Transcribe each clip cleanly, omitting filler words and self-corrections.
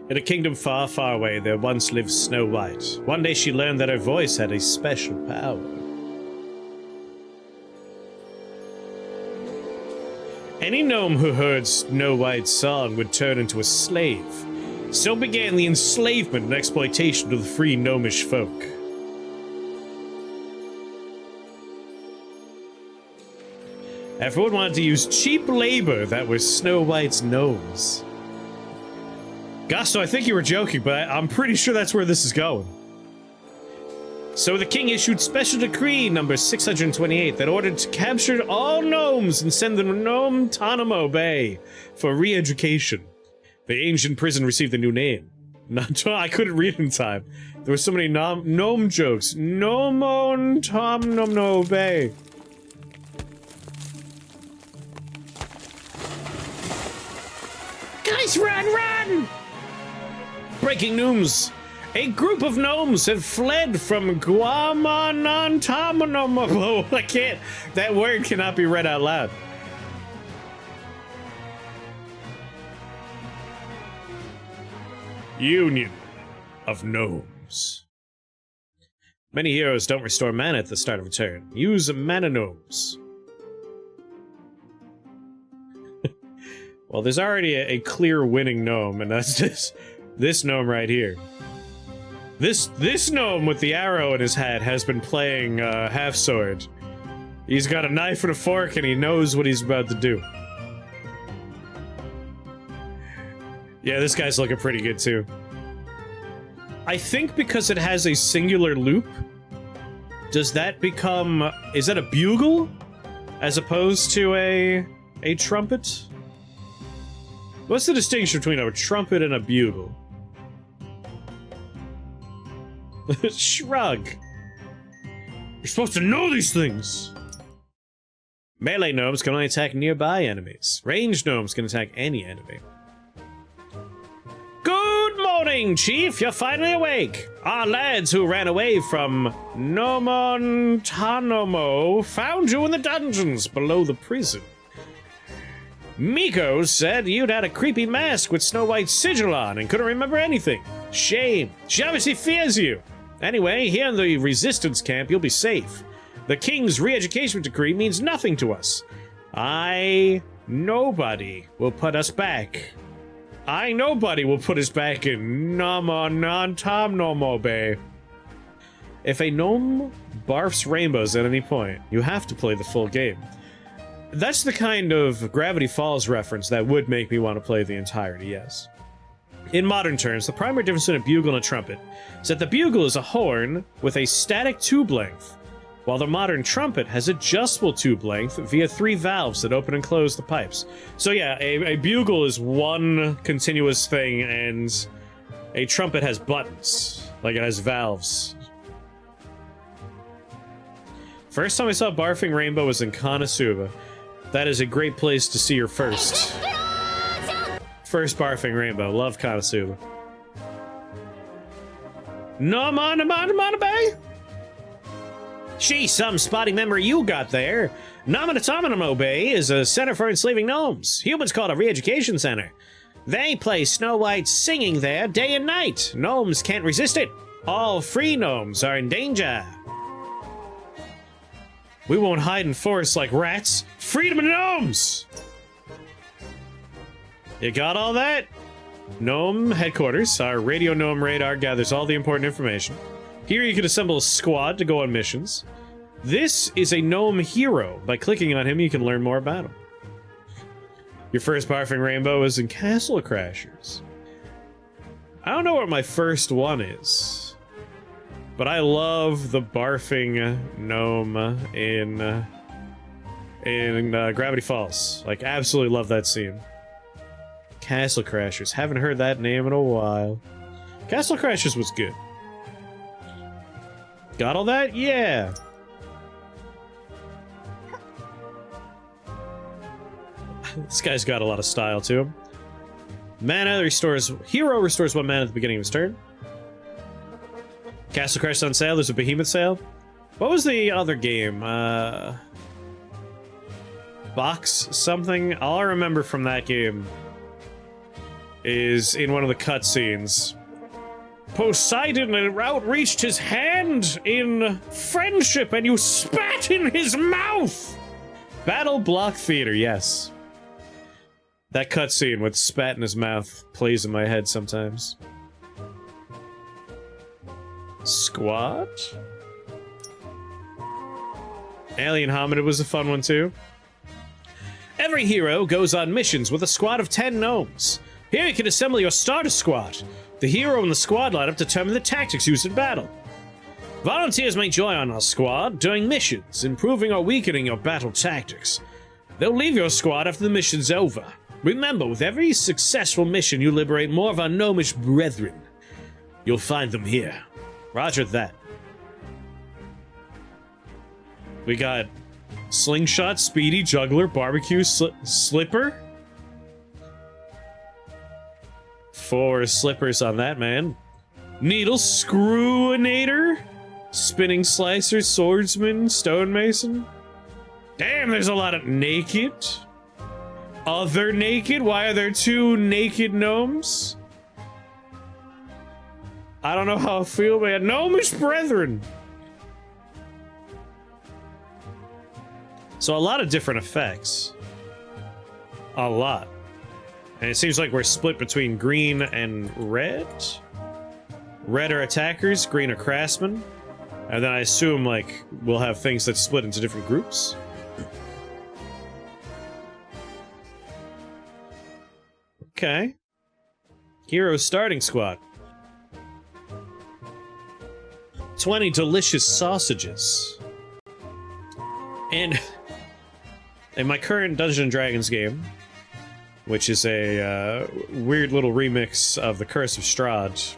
In a kingdom far, far away, there once lived Snow White. One day she learned that her voice had a special power. Any gnome who heard Snow White's song would turn into a slave. So began the enslavement and exploitation of the free gnomish folk. Everyone wanted to use cheap labor that was Snow White's gnomes. Gasto, I think you were joking, but I'm pretty sure that's where this is going. So the king issued special decree number 628 that ordered to capture all gnomes and send them to Gnome Bay for re-education. The ancient prison received a new name. I couldn't read in time. There were so many gnome jokes. Gnome Bay. Guys, run! Breaking news! A group of gnomes have fled from Guamanantamanomo. I can't. That word cannot be read out loud. Union of Gnomes. Many heroes don't restore mana at the start of a turn. Use mana gnomes. Well, there's already a clear winning gnome, and that's this gnome right here. This gnome with the arrow in his head has been playing half sword. He's got a knife and a fork, and he knows what he's about to do. Yeah, this guy's looking pretty good too. I think because it has a singular loop, does that become... is that a bugle? As opposed to a trumpet? What's the distinction between a trumpet and a bugle? Shrug. You're supposed to know these things! Melee gnomes can only attack nearby enemies. Ranged gnomes can attack any enemy. Good morning, Chief! You're finally awake! Our lads who ran away from Nomontanomo found you in the dungeons below the prison. Miko said you'd had a creepy mask with Snow White's sigil on and couldn't remember anything. Shame. She obviously fears you. Anyway, here in the resistance camp, you'll be safe. The king's re-education decree means nothing to us. Nobody will put us back. Nobody will put us back in Nomo Bay. If a gnome barfs rainbows at any point, you have to play the full game. That's the kind of Gravity Falls reference that would make me want to play the entirety, yes. In modern terms, the primary difference between a bugle and a trumpet is that the bugle is a horn with a static tube length, while the modern trumpet has adjustable tube length via 3 valves that open and close the pipes. So yeah, a bugle is one continuous thing, and a trumpet has buttons, like it has valves. First time I saw Barfing Rainbow was in Konosuba. That is a great place to see your first Barfing Rainbow. Love Konosuba. No, Bay? She's some spotty memory you got there. Nominatominamo Bay is a center for enslaving gnomes. Humans call it a re-education center. They play Snow White singing there day and night. Gnomes can't resist it. All free gnomes are in danger. We won't hide in forests like rats. Freedom of gnomes! You got all that? Gnome headquarters. Our radio gnome radar gathers all the important information. Here you can assemble a squad to go on missions. This is a gnome hero. By clicking on him, you can learn more about him. Your first Barfing Rainbow is in Castle Crashers. I don't know what my first one is, but I love the barfing gnome in Gravity Falls. Like, absolutely love that scene. Castle Crashers. Haven't heard that name in a while. Castle Crashers was good. Got all that? Yeah. This guy's got a lot of style to him. Mana restores... Hero restores 1 mana at the beginning of his turn. Castle Crash on sale. There's a Behemoth sale. What was the other game? Box something? All I remember from that game is in one of the cutscenes. Poseidon outreached his hand in friendship and you spat in his mouth! Battle Block Theater, yes. That cutscene with spat in his mouth plays in my head sometimes. Squad? Alien Hominid was a fun one too. Every hero goes on missions with a squad of 10 gnomes. Here you can assemble your starter squad. The hero and the squad lineup determine the tactics used in battle. Volunteers may join our squad during missions, improving or weakening your battle tactics. They'll leave your squad after the mission's over. Remember, with every successful mission, you liberate more of our gnomish brethren. You'll find them here. Roger that. We got Slingshot, Speedy, Juggler, Barbecue, Slipper. 4 slippers on that man. Needle, Screwinator, Spinning Slicer, Swordsman, Stonemason. Damn, there's a lot of naked. Other naked? Why are there 2 naked gnomes? I don't know how I feel, man. Gnomish brethren. So a lot of different effects. A lot. And it seems like we're split between green and red. Red are attackers, green are craftsmen. And then I assume, like, we'll have things that split into different groups. Okay. Hero starting squad. 20 delicious sausages. And in my current Dungeons & Dragons game, which is a weird little remix of the Curse of Strahd,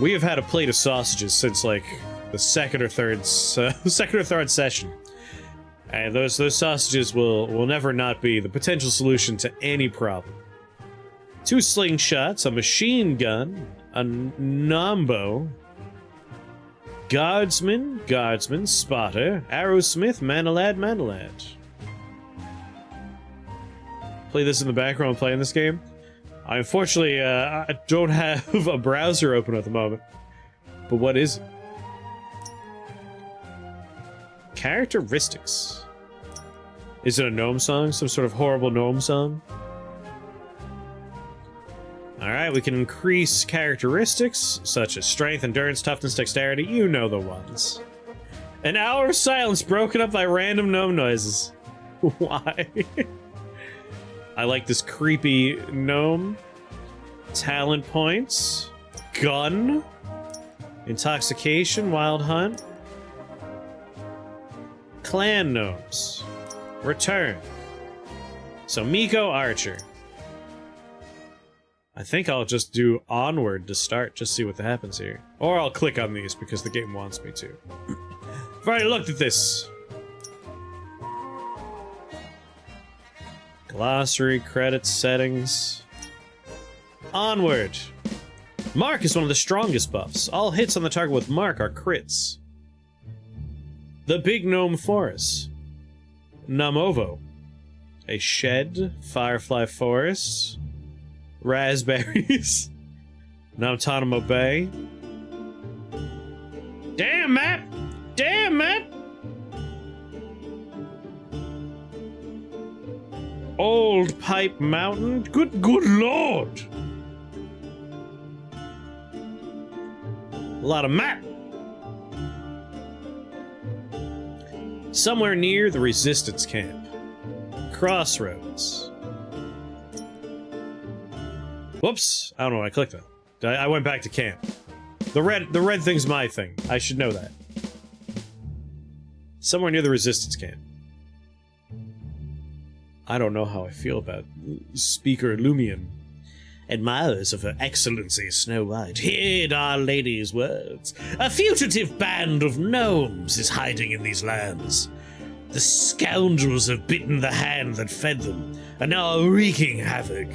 we have had a plate of sausages since like the second or third session, and those sausages will never not be the potential solution to any problem. 2 slingshots, a machine gun, a nombo, guardsman, spotter, arrowsmith, manalad. Play this in the background playing this game. I unfortunately I don't have a browser open at the moment. But what is it? Characteristics. Is it a gnome song? Some sort of horrible gnome song? Alright, we can increase characteristics such as strength, endurance, toughness, dexterity. You know the ones. An hour of silence broken up by random gnome noises. Why? I like this creepy gnome. Talent points. Gun. Intoxication. Wild hunt. Clan gnomes. Return. So Miko Archer. I think I'll just do onward to start, just see what happens here. Or I'll click on these because the game wants me to. I've already looked at this. Glossary, credits, settings. Onward. Mark is one of the strongest buffs. All hits on the target with Mark are crits. The Big Gnome Forest. Namovo. A shed. Firefly Forest. Raspberries. Nautanamo Bay. Damn map! Damn map! Old Pipe Mountain. Good lord! A lot of map. Somewhere near the Resistance Camp. Crossroads. Whoops! I don't know what I clicked on. I went back to camp. The red thing's my thing. I should know that. Somewhere near the Resistance Camp. I don't know how I feel about Speaker Lumion. Admirers of Her Excellency Snow White, heed our lady's words. A fugitive band of gnomes is hiding in these lands. The scoundrels have bitten the hand that fed them, and now are wreaking havoc.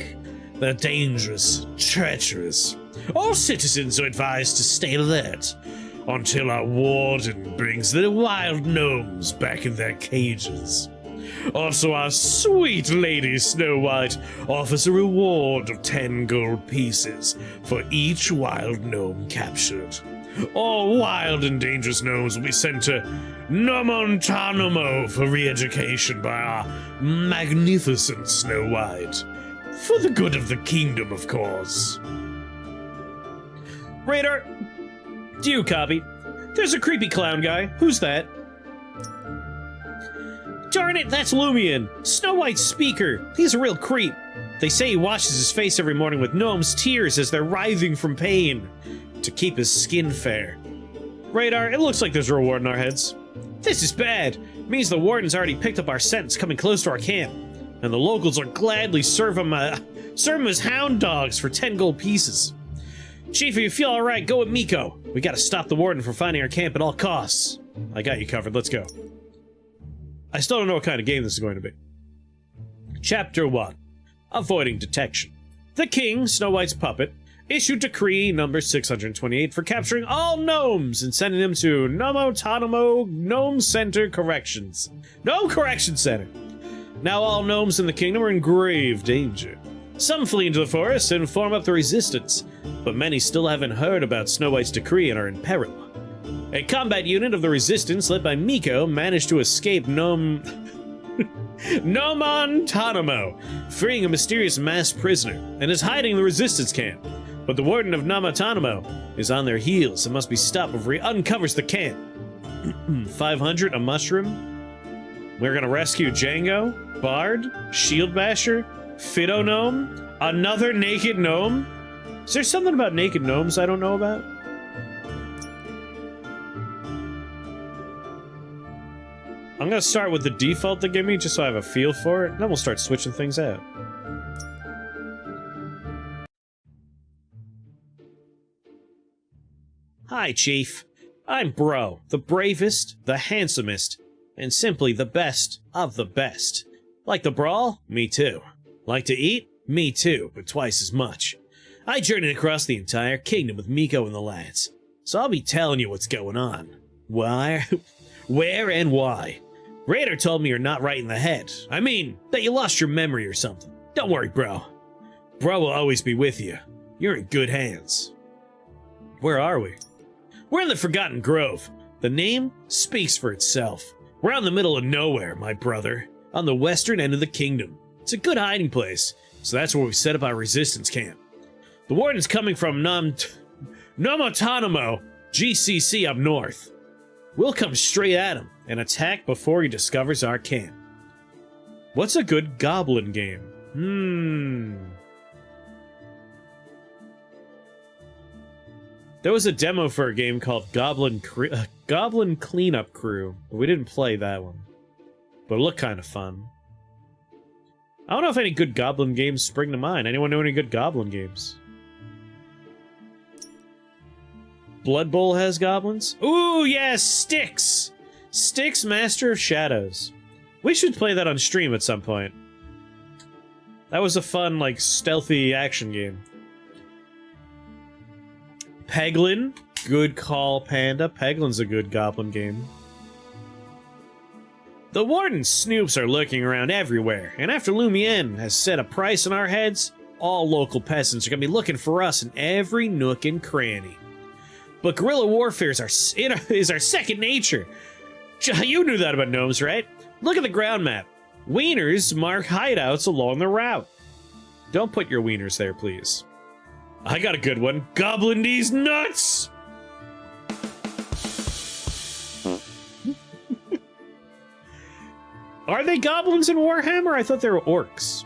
They're dangerous, treacherous. All citizens are advised to stay alert until our warden brings the wild gnomes back in their cages. Also, our sweet Lady Snow White offers a reward of 10 gold pieces for each wild gnome captured. All wild and dangerous gnomes will be sent to Nomontanamo for re-education by our magnificent Snow White. For the good of the kingdom, of course. Radar, do you copy? There's a creepy clown guy. Who's that? Darn it, that's Lumion, Snow White's speaker. He's a real creep. They say he washes his face every morning with gnomes' tears as they're writhing from pain to keep his skin fair. Radar, it looks like there's a reward in our heads. This is bad. It means the warden's already picked up our scent, coming close to our camp. And the locals will gladly serve him as hound dogs for 10 gold pieces. Chief, if you feel alright, go with Miko. We gotta stop the warden from finding our camp at all costs. I got you covered, let's go. I still don't know what kind of game this is going to be. Chapter 1. Avoiding Detection. The king, Snow White's puppet, issued decree number 628 for capturing all gnomes and sending them to Nomotanamo Gnome Center Corrections. Gnome Correction Center. Now all gnomes in the kingdom are in grave danger. Some flee into the forest and form up the resistance, but many still haven't heard about Snow White's decree and are in peril. A combat unit of the resistance led by Miko managed to escape Nomontanamo, freeing a mysterious masked prisoner, and is hiding in the resistance camp. But the warden of Nomontanamo is on their heels and must be stopped before he uncovers the camp. 500, a mushroom. We're gonna rescue Django, Bard, Shield Basher, Fido Gnome, another naked gnome. Is there something about naked gnomes I don't know about? I'm gonna start with the default they give me just so I have a feel for it, and then we'll start switching things out. Hi, Chief. I'm Bro, the bravest, the handsomest, and simply the best of the best. Like to brawl? Me too. Like to eat? Me too, but twice as much. I journeyed across the entire kingdom with Miko and the lads, so I'll be telling you what's going on. Why? Where and why. Raider told me you're not right in the head. I mean, that you lost your memory or something. Don't worry, bro. Bro will always be with you. You're in good hands. Where are we? We're in the Forgotten Grove. The name speaks for itself. We're out in the middle of nowhere, my brother. On the western end of the kingdom. It's a good hiding place, so that's where we set up our resistance camp. The warden's coming from Nomotanamo, GCC up north. We'll come straight at him and attack before he discovers our camp. What's a good goblin game? There was a demo for a game called Goblin Cleanup Crew, but we didn't play that one. But it looked kind of fun. I don't know if any good goblin games spring to mind. Anyone know any good goblin games? Blood Bowl has goblins? Ooh, yes, Styx! Styx, Master of Shadows. We should play that on stream at some point. That was a fun, like, stealthy action game. Peglin. Good call, Panda. Peglin's a good goblin game. The Warden Snoops are lurking around everywhere, and after Lumien has set a price on our heads, all local peasants are gonna be looking for us in every nook and cranny. But guerrilla warfare is our second nature. You knew that about gnomes, right? Look at the ground map. Wieners mark hideouts along the route. Don't put your wieners there, please. I got a good one. Goblin these nuts! Are they goblins in Warhammer? I thought they were orcs.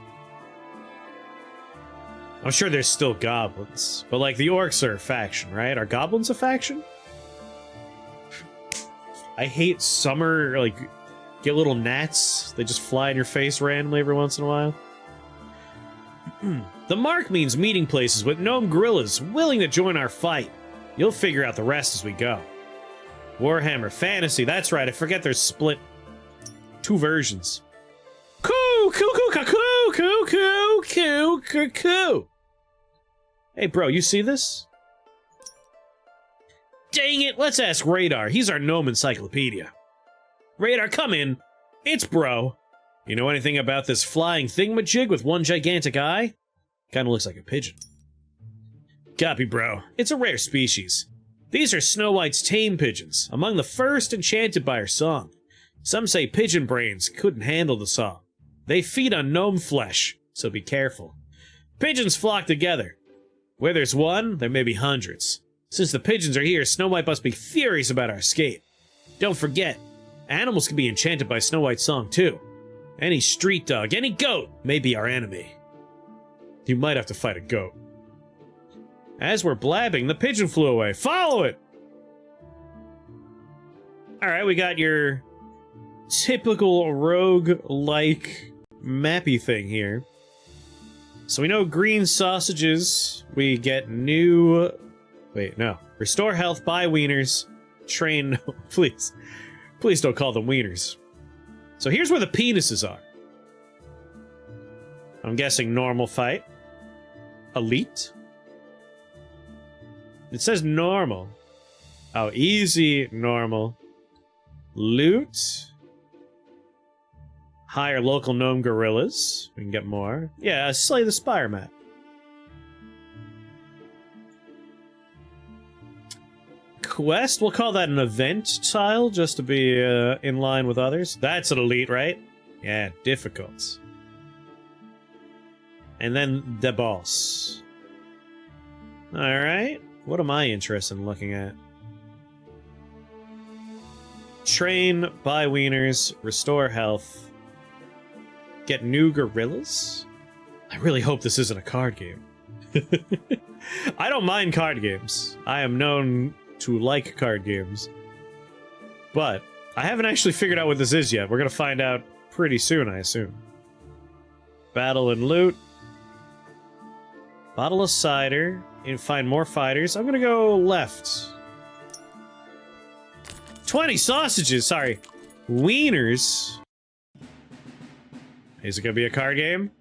I'm sure there's still goblins, but like the orcs are a faction, right? Are goblins a faction? I hate summer, like, get little gnats. They just fly in your face randomly every once in a while. The mark means meeting places with gnome gorillas willing to join our fight. You'll figure out the rest as we go. Warhammer Fantasy, that's right, I forget there's split 2 versions. Coo, coo, coo, coo, coo, coo, coo, coo, coo. Hey, bro, you see this? Dang it, let's ask Radar. He's our gnome encyclopedia. Radar, come in. It's bro. You know anything about this flying thingamajig with one gigantic eye? Kinda looks like a pigeon. Copy, bro. It's a rare species. These are Snow White's tame pigeons, among the first enchanted by her song. Some say pigeon brains couldn't handle the song. They feed on gnome flesh, so be careful. Pigeons flock together. Where there's one, there may be hundreds. Since the pigeons are here, Snow White must be furious about our escape. Don't forget, animals can be enchanted by Snow White's song too. Any street dog, any goat may be our enemy. You might have to fight a goat. As we're blabbing, the pigeon flew away. Follow it! Alright, we got your typical rogue-like mappy thing here. So we know green sausages, we get new... Wait, no. Restore health, buy wieners, train... No, please. Please don't call them wieners. So here's where the penises are. I'm guessing normal fight. Elite? It says normal. Oh, easy, normal. Loot. Hire local gnome gorillas. We can get more. Yeah, slay the spire map. Quest? We'll call that an event tile, just to be in line with others. That's an elite, right? Yeah, difficult. And then the boss. Alright. What am I interested in looking at? Train, buy wieners, restore health. Get new gorillas? I really hope this isn't a card game. I don't mind card games. I am known to like card games. But I haven't actually figured out what this is yet. We're gonna find out pretty soon, I assume. Battle and loot. Bottle of cider. And find more fighters. I'm gonna go left. 20 sausages! Sorry. Wieners. Is it gonna be a card game?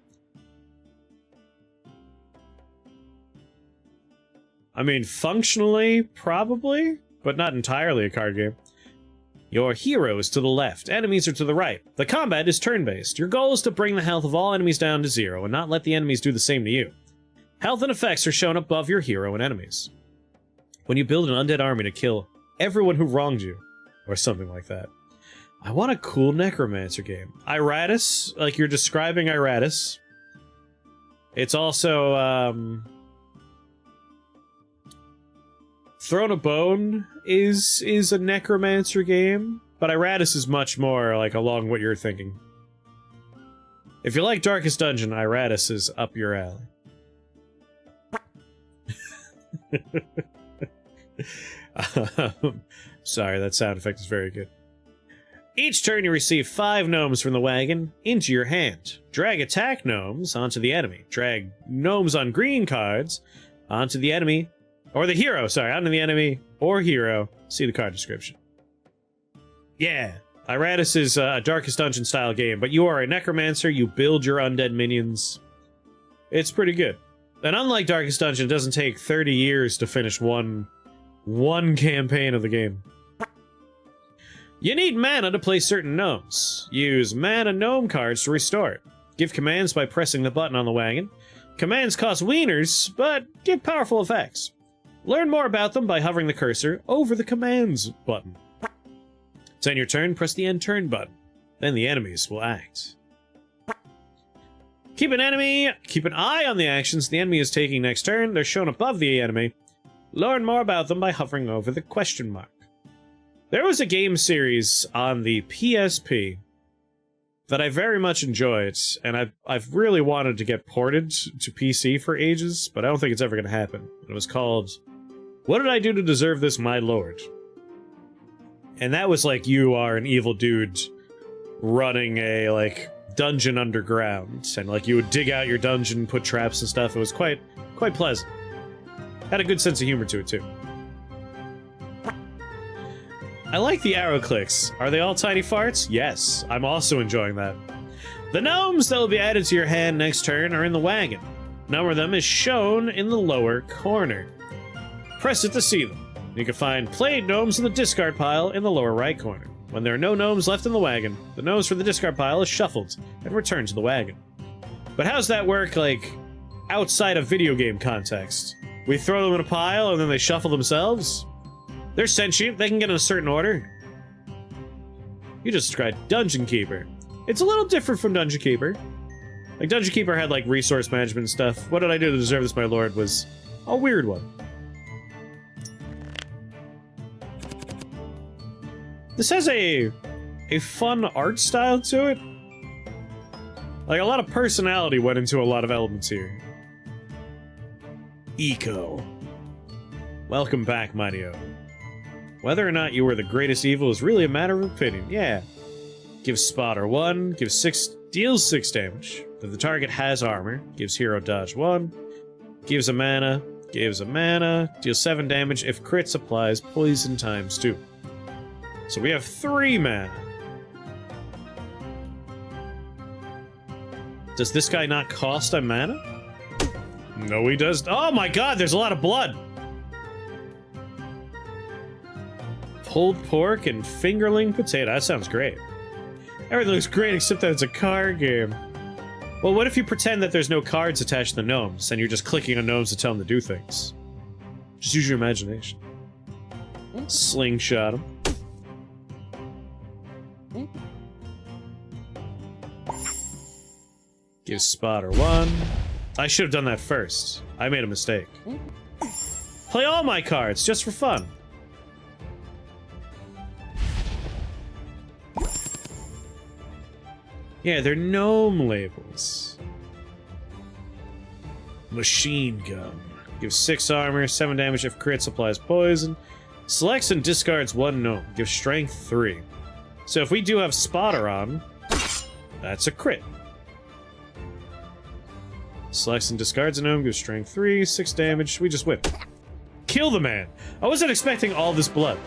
I mean, functionally, probably, but not entirely a card game. Your hero is to the left, enemies are to the right. The combat is turn-based. Your goal is to bring the health of all enemies down to 0 and not let the enemies do the same to you. Health and effects are shown above your hero and enemies. When you build an undead army to kill everyone who wronged you, or something like that. I want a cool necromancer game. Iratus, like you're describing Iratus. It's also, Throne of Bone is a necromancer game, but Iratus is much more, like, along what you're thinking. If you like Darkest Dungeon, Iratus is up your alley. Sorry, that sound effect is very good. Each turn you receive 5 gnomes from the wagon into your hand. Drag attack gnomes onto the enemy. Drag gnomes on green cards onto the enemy, or the hero, sorry, onto the enemy or hero. See the card description. Yeah, Iratus is a Darkest Dungeon style game, but you are a necromancer, you build your undead minions. It's pretty good. And unlike Darkest Dungeon, it doesn't take 30 years to finish one campaign of the game. You need mana to play certain gnomes. Use mana gnome cards to restore it. Give commands by pressing the button on the wagon. Commands cost wieners, but give powerful effects. Learn more about them by hovering the cursor over the commands button. To end your turn, press the end turn button. Then the enemies will act. Keep an eye on the actions the enemy is taking next turn. They're shown above the enemy. Learn more about them by hovering over the question mark. There was a game series on the PSP that I very much enjoyed, and I've really wanted to get ported to PC for ages, but I don't think it's ever going to happen. It was called, What Did I Do to Deserve This, My Lord? And that was like you are an evil dude running a, like, dungeon underground, and like you would dig out your dungeon, put traps and stuff. It was quite pleasant. Had a good sense of humor to it too. I like the arrow clicks. Are they all tiny farts? Yes, I'm also enjoying that. The gnomes that will be added to your hand next turn are in the wagon. Number of them is shown in the lower corner. Press it to see them. You can find played gnomes in the discard pile in the lower right corner. When there are no gnomes left in the wagon, the gnomes from the discard pile is shuffled and returned to the wagon. But how's that work, like, outside of video game context? We throw them in a pile and then they shuffle themselves? They're sentient, they can get in a certain order. You just described Dungeon Keeper. It's a little different from Dungeon Keeper. Like, Dungeon Keeper had, like, resource management and stuff. What did I do to deserve this, my lord, was a weird one. This has a fun art style to it. Like, a lot of personality went into a lot of elements here. Eco. Welcome back, mighty O. Whether or not you were the greatest evil is really a matter of opinion. Yeah. Gives spotter 1, deals 6 damage. If the target has armor, gives hero dodge 1, gives a mana, deals 7 damage if crits applies poison times 2. So we have 3 mana. Does this guy not cost a mana? No, he does. Oh my god, there's a lot of blood! Pulled pork and fingerling potato. That sounds great. Everything looks great except that it's a card game. Well, what if you pretend that there's no cards attached to the gnomes, and you're just clicking on gnomes to tell them to do things? Just use your imagination. Slingshot him. Give spotter 1. I should have done that first. I made a mistake. Play all my cards, just for fun. Yeah, they're gnome labels. Machine gun. Gives 6 armor, 7 damage if crits, applies poison. Selects and discards 1 gnome. Gives strength 3. So if we do have spotter on, that's a crit. Selects and discards a gnome, gives strength 3, 6 damage. We just whip. Kill the man! I wasn't expecting all this blood.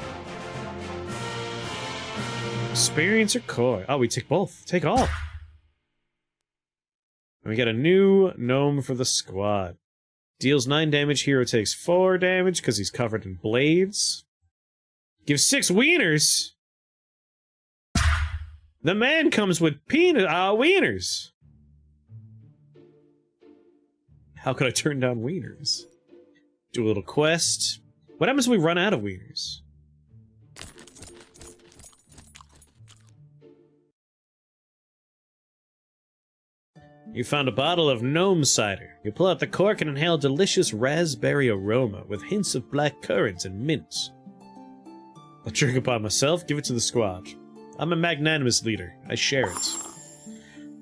Experience or Koi? Oh, we take both. Take all. And we get a new gnome for the squad. Deals 9 damage, hero takes 4 damage because he's covered in blades. Gives 6 wieners! The man comes with wieners! How could I turn down wieners? Do a little quest. What happens if we run out of wieners? You found a bottle of gnome cider. You pull out the cork and inhale delicious raspberry aroma with hints of black currant and mint. I'll drink it by myself, give it to the squad. I'm a magnanimous leader. I share it.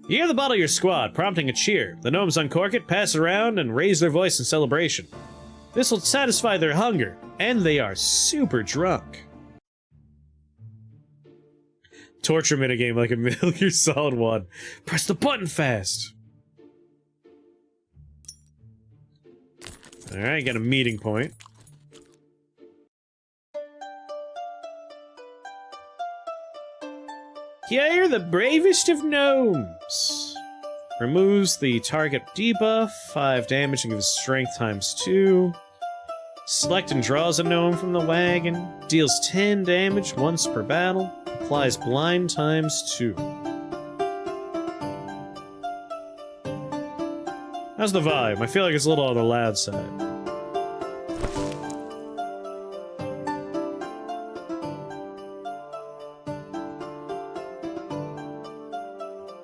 You hear the bottle of your squad, prompting a cheer. The gnomes uncork it, pass it around, and raise their voice in celebration. This will satisfy their hunger, and they are super drunk. Torture minigame like a Metal Gear Solid 1. Press the button fast! Alright, got a meeting point. Here, the bravest of gnomes. Removes the target debuff, 5 damage and gives strength times 2. Select and draws a gnome from the wagon. Deals 10 damage once per battle. Applies blind times 2. How's the volume? I feel like it's a little on the loud side.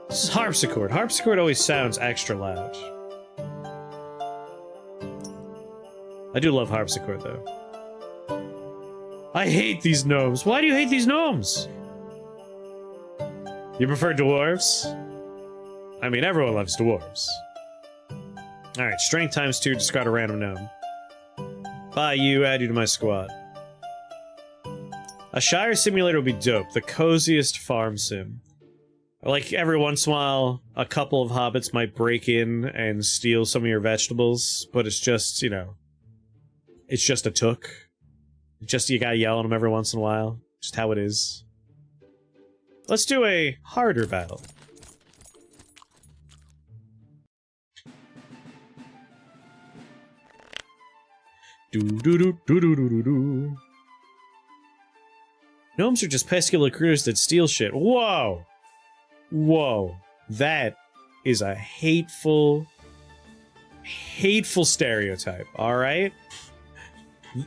This is harpsichord. Harpsichord always sounds extra loud. I do love harpsichord, though. I hate these gnomes. Why do you hate these gnomes? You prefer dwarves? I mean, everyone loves dwarves. Alright, strength times 2, discard a random gnome. Buy you, add you to my squad. A Shire simulator would be dope. The coziest farm sim. Like, every once in a while, a couple of hobbits might break in and steal some of your vegetables, but it's just, you know, it's just a took. Just you gotta yell at them every once in a while. Just how it is. Let's do a harder battle. Do do do do do do do do. Gnomes are just pesky little critters that steal shit. Whoa! Whoa. That is a hateful, hateful stereotype, alright?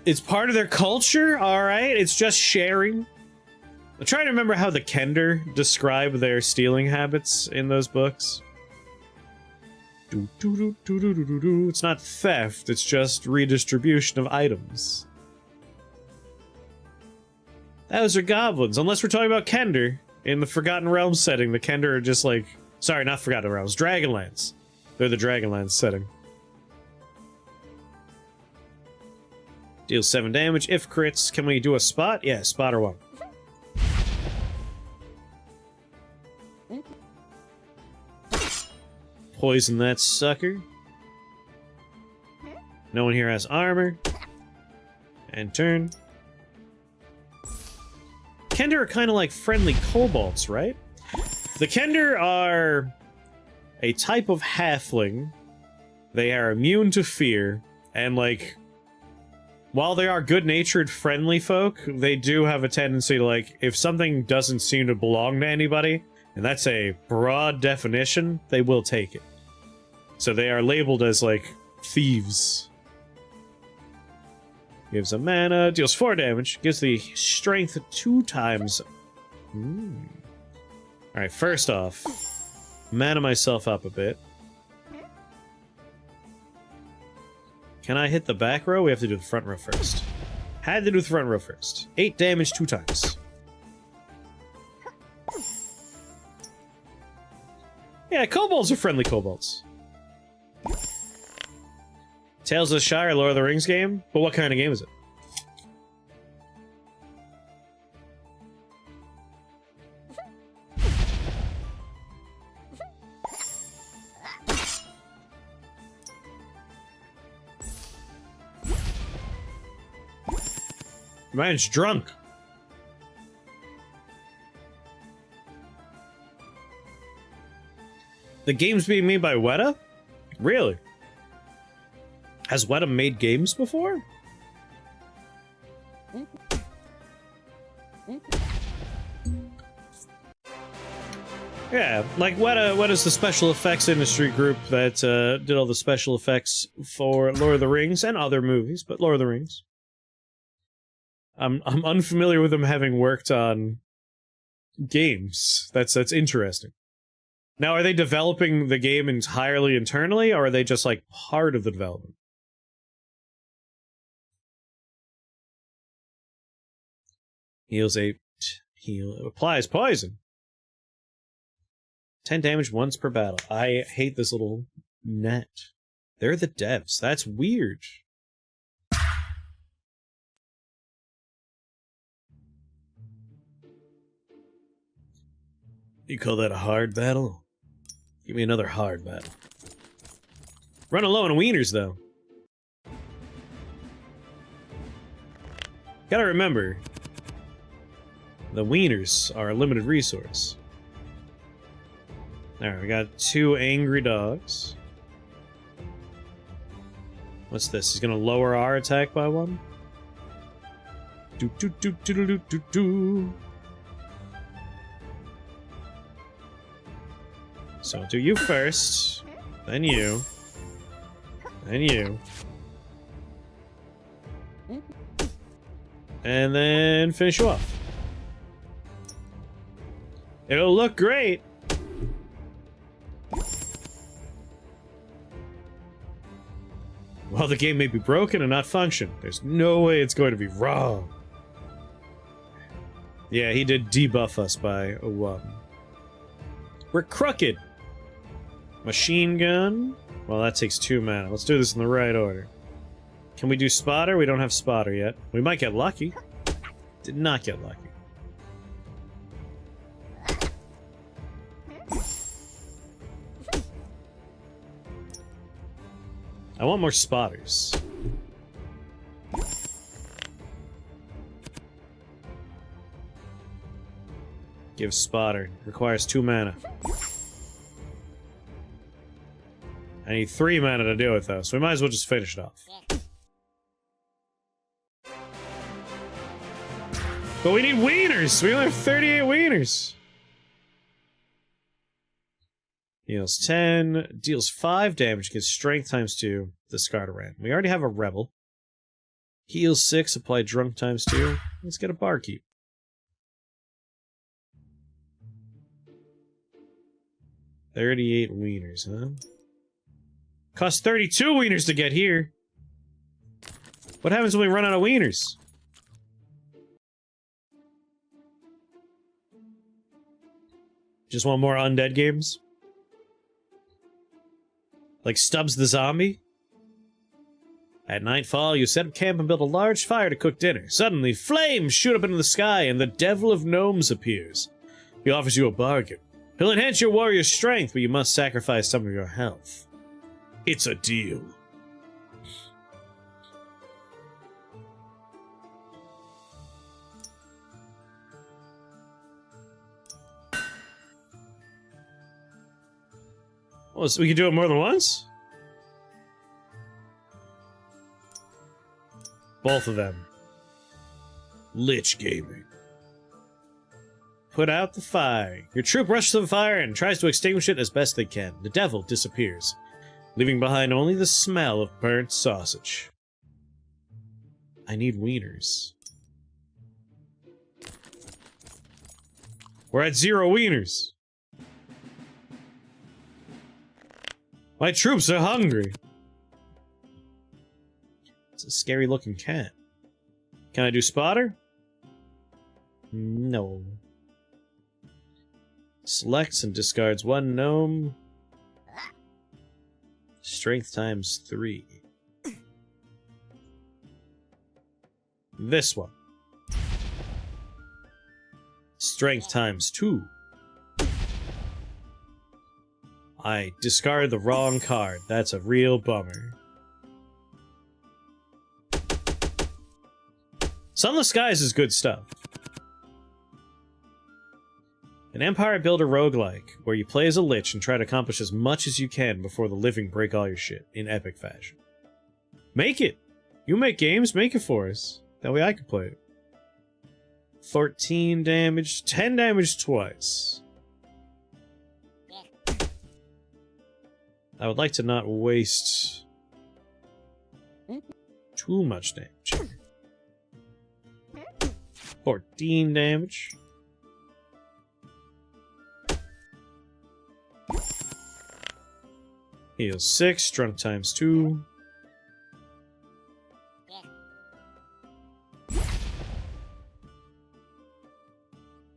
It's part of their culture, alright? It's just sharing. I'm trying to remember how the Kender describe their stealing habits in those books. It's not theft, it's just redistribution of items. Those are goblins, unless we're talking about Kender. In the Forgotten Realms setting, the Kender are just like... Sorry, not Forgotten Realms, Dragonlance. They're the Dragonlance setting. Deals 7 damage, if crits. Can we do a spot? Yeah, spot or 1. Poison that sucker. No one here has armor. And turn. Kender are kind of like friendly kobolds, right? The Kender are a type of halfling. They are immune to fear, and like, while they are good-natured, friendly folk, they do have a tendency to like, if something doesn't seem to belong to anybody, and that's a broad definition, they will take it. So they are labeled as like thieves. Gives a mana, deals 4 damage, gives the strength 2 times. Alright, first off, mana myself up a bit. Can I hit the back row? We have to do the front row first. Had to do the front row first. 8 damage 2 times. Yeah, kobolds are friendly kobolds. Tales of the Shire, Lord of the Rings game? But what kind of game is it? Man's drunk. The game's being made by Weta? Really? Has Weta made games before? Yeah, like Weta's the special effects industry group that did all the special effects for Lord of the Rings and other movies, but Lord of the Rings. I'm unfamiliar with them having worked on games. That's interesting. Now, are they developing the game entirely internally, or are they just like part of the development? Heals 8. Applies poison. 10 damage once per battle. I hate this little net. They're the devs. That's weird. You call that a hard battle? Give me another hard battle. Running low on wieners, though. Gotta remember, the wieners are a limited resource. Alright, we got 2 angry dogs. What's this? He's gonna lower our attack by 1? Do do do do do do do do. So I'll do you first, then you, then you. And then finish you off. It'll look great. While the game may be broken and not function, there's no way it's going to be wrong. Yeah, he did debuff us by a 1. We're crooked. Machine gun. Well, that takes 2 mana. Let's do this in the right order. Can we do spotter? We don't have spotter yet. We might get lucky. Did not get lucky. I want more spotters. Give spotter. Requires 2 mana. I need 3 mana to do it, though, so we might as well just finish it off. But we need wieners! We only have 38 wieners! Heals 10, deals 5 damage, gets strength times 2, discard a random. We already have a rebel. Heals 6, apply drunk times 2. Let's get a barkeep. $38 wieners, huh? Costs 32 wieners to get here! What happens when we run out of wieners? Just want more undead games? Like Stubbs the Zombie? At nightfall, you set up camp and build a large fire to cook dinner. Suddenly, flames shoot up into the sky and the Devil of Gnomes appears. He offers you a bargain. He'll enhance your warrior's strength, but you must sacrifice some of your health. It's a deal. Oh, so we can do it more than once? Both of them. Lich Gaming. Put out the fire. Your troop rushes to the fire and tries to extinguish it as best they can. The devil disappears, leaving behind only the smell of burnt sausage. I need wieners. We're at 0 wieners. My troops are hungry. It's a scary looking cat. Can I do spotter? No. Selects and discards 1 gnome. Strength times 3. This one. Strength times 2. I discarded the wrong card. That's a real bummer. Sunless Skies is good stuff. An Empire Builder roguelike, where you play as a lich and try to accomplish as much as you can before the living break all your shit, in epic fashion. Make it! You make games, make it for us. That way I can play it. 14 damage, 10 damage twice. I would like to not waste too much damage. 14 damage. Heal 6, drunk times 2.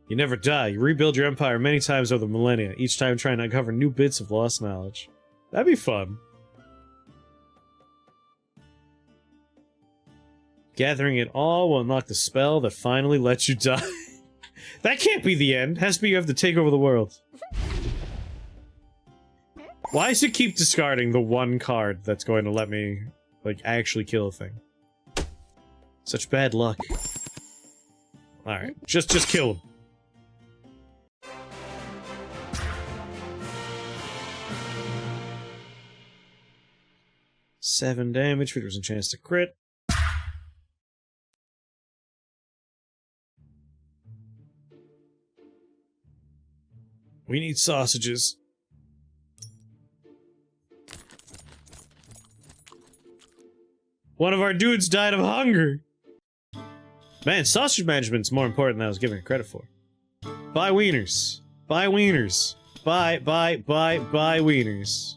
You never die. You rebuild your empire many times over the millennia, each time trying to uncover new bits of lost knowledge. That'd be fun. Gathering it all will unlock the spell that finally lets you die. That can't be the end. Has to be you have to take over the world. Why does it keep discarding the one card that's going to let me, like, actually kill a thing? Such bad luck. Alright, just kill him. Seven damage, 50% chance to crit. We need sausages. One of our dudes died of hunger. Man, sausage management's more important than I was giving it credit for. Buy wieners. Buy wieners. Buy wieners.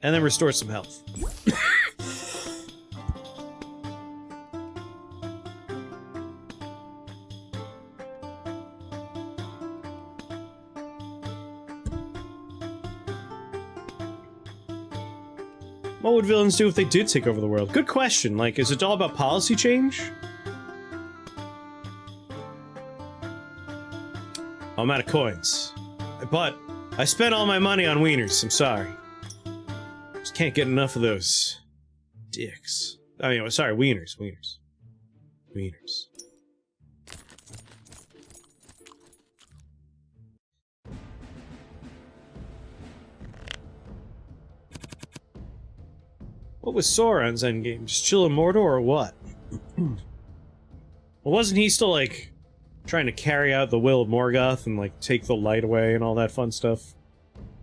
And then restore some health. What would villains do if they did take over the world? Good question. Like, is it all about policy change? Oh, I'm out of coins. But I spent all my money on wieners. I'm sorry. Just can't get enough of those dicks. I mean, sorry, wieners. Wieners. What was Sauron's endgame? Just chill in Mordor or what? Well, wasn't he still, like, trying to carry out the will of Morgoth and, like, take the light away and all that fun stuff?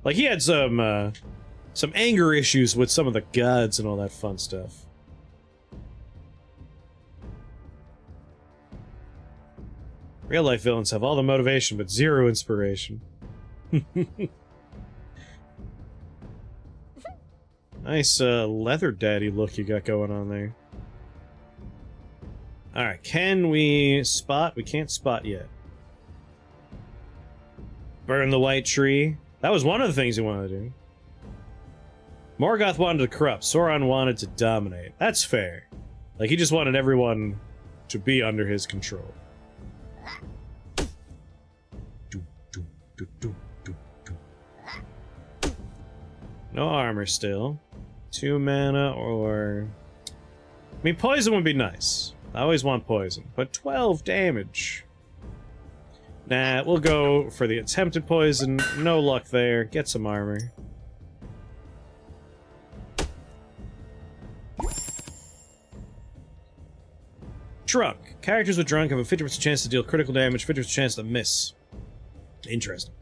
Like, he had some anger issues with some of the gods and all that fun stuff. Real-life villains have all the motivation, but zero inspiration. Nice, leather daddy look you got going on there. Alright, can we spot? We can't spot yet. Burn the white tree. That was one of the things he wanted to do. Morgoth wanted to corrupt. Sauron wanted to dominate. That's fair. Like, he just wanted everyone to be under his control. No armor still. 2 mana or... I mean, poison would be nice. I always want poison. But 12 damage. Nah, we'll go for the attempted poison. No luck there. Get some armor. Drunk. Characters with drunk have a 50% chance to deal critical damage, 50% chance to miss. Interesting.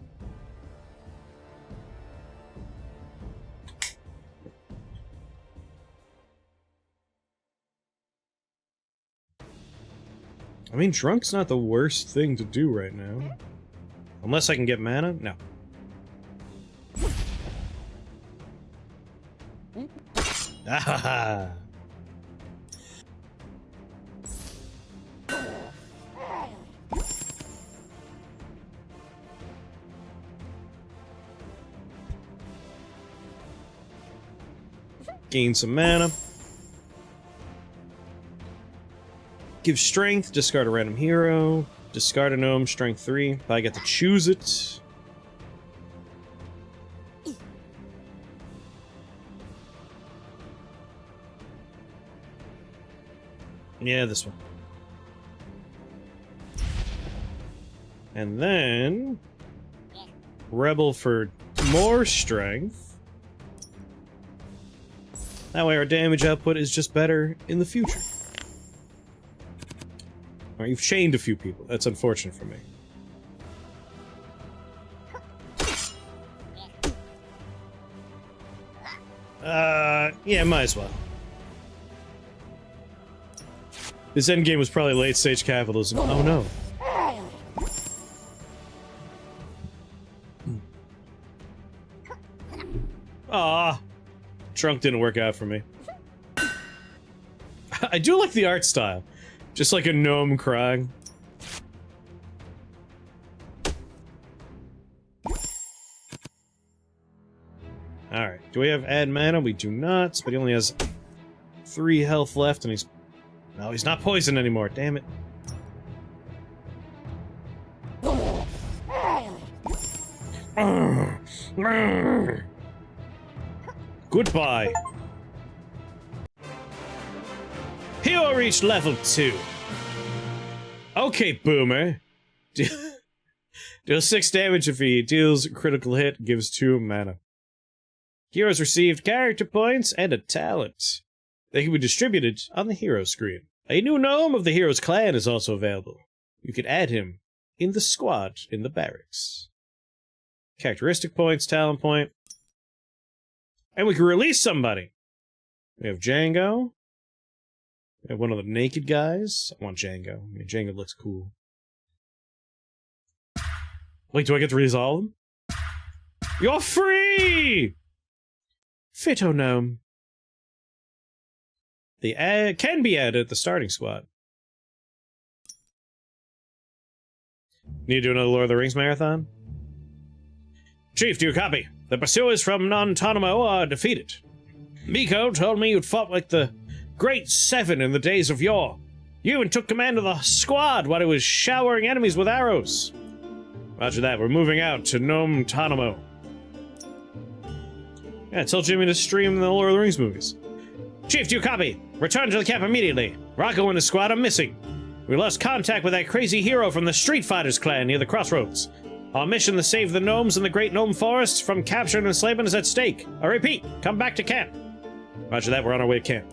I mean, drunk's not the worst thing to do right now. Unless I can get mana? No. Ah! Gain some mana. Give strength, discard a random hero, discard a gnome, strength 3. I get to choose it. Yeah, this one. And then... Rebel for more strength. That way our damage output is just better in the future. Alright, you've chained a few people. That's unfortunate for me. Yeah, might as well. This endgame was probably late-stage capitalism. Oh no. Ah, Trunk didn't work out for me. I do like the art style. Just like a gnome crying. Alright, do we have add mana? We do not, but he only has 3 health left and he's... No, he's not poisoned anymore, damn it. Goodbye. Hero reached level 2. Okay, Boomer. Deal 6 damage if he deals critical hit, gives 2 mana. Heroes received character points and a talent. They can be distributed on the hero screen. A new gnome of the hero's clan is also available. You can add him in the squad in the barracks. Characteristic points, talent point. And we can release somebody. We have Django. We have one of the naked guys. I want Django. I mean, Django looks cool. Wait, do I get to resolve them? You're free! Phyto Gnome. They can be added at the starting squad. Need to do another Lord of the Rings marathon? Chief, do you copy? The pursuers from Non-Tonomo are defeated. Miko told me you'd fought like the Great Seven in the days of yore. You even took command of the squad while it was showering enemies with arrows. Roger that, we're moving out to Gnome Tonomo. Yeah, tell Jimmy to stream the Lord of the Rings movies. Chief, do you copy? Return to the camp immediately. Rocco and his squad are missing. We lost contact with that crazy hero from the Street Fighters clan near the crossroads. Our mission to save the gnomes in the Great Gnome Forest from capture and enslavement is at stake. I repeat, come back to camp. Roger that, we're on our way to camp.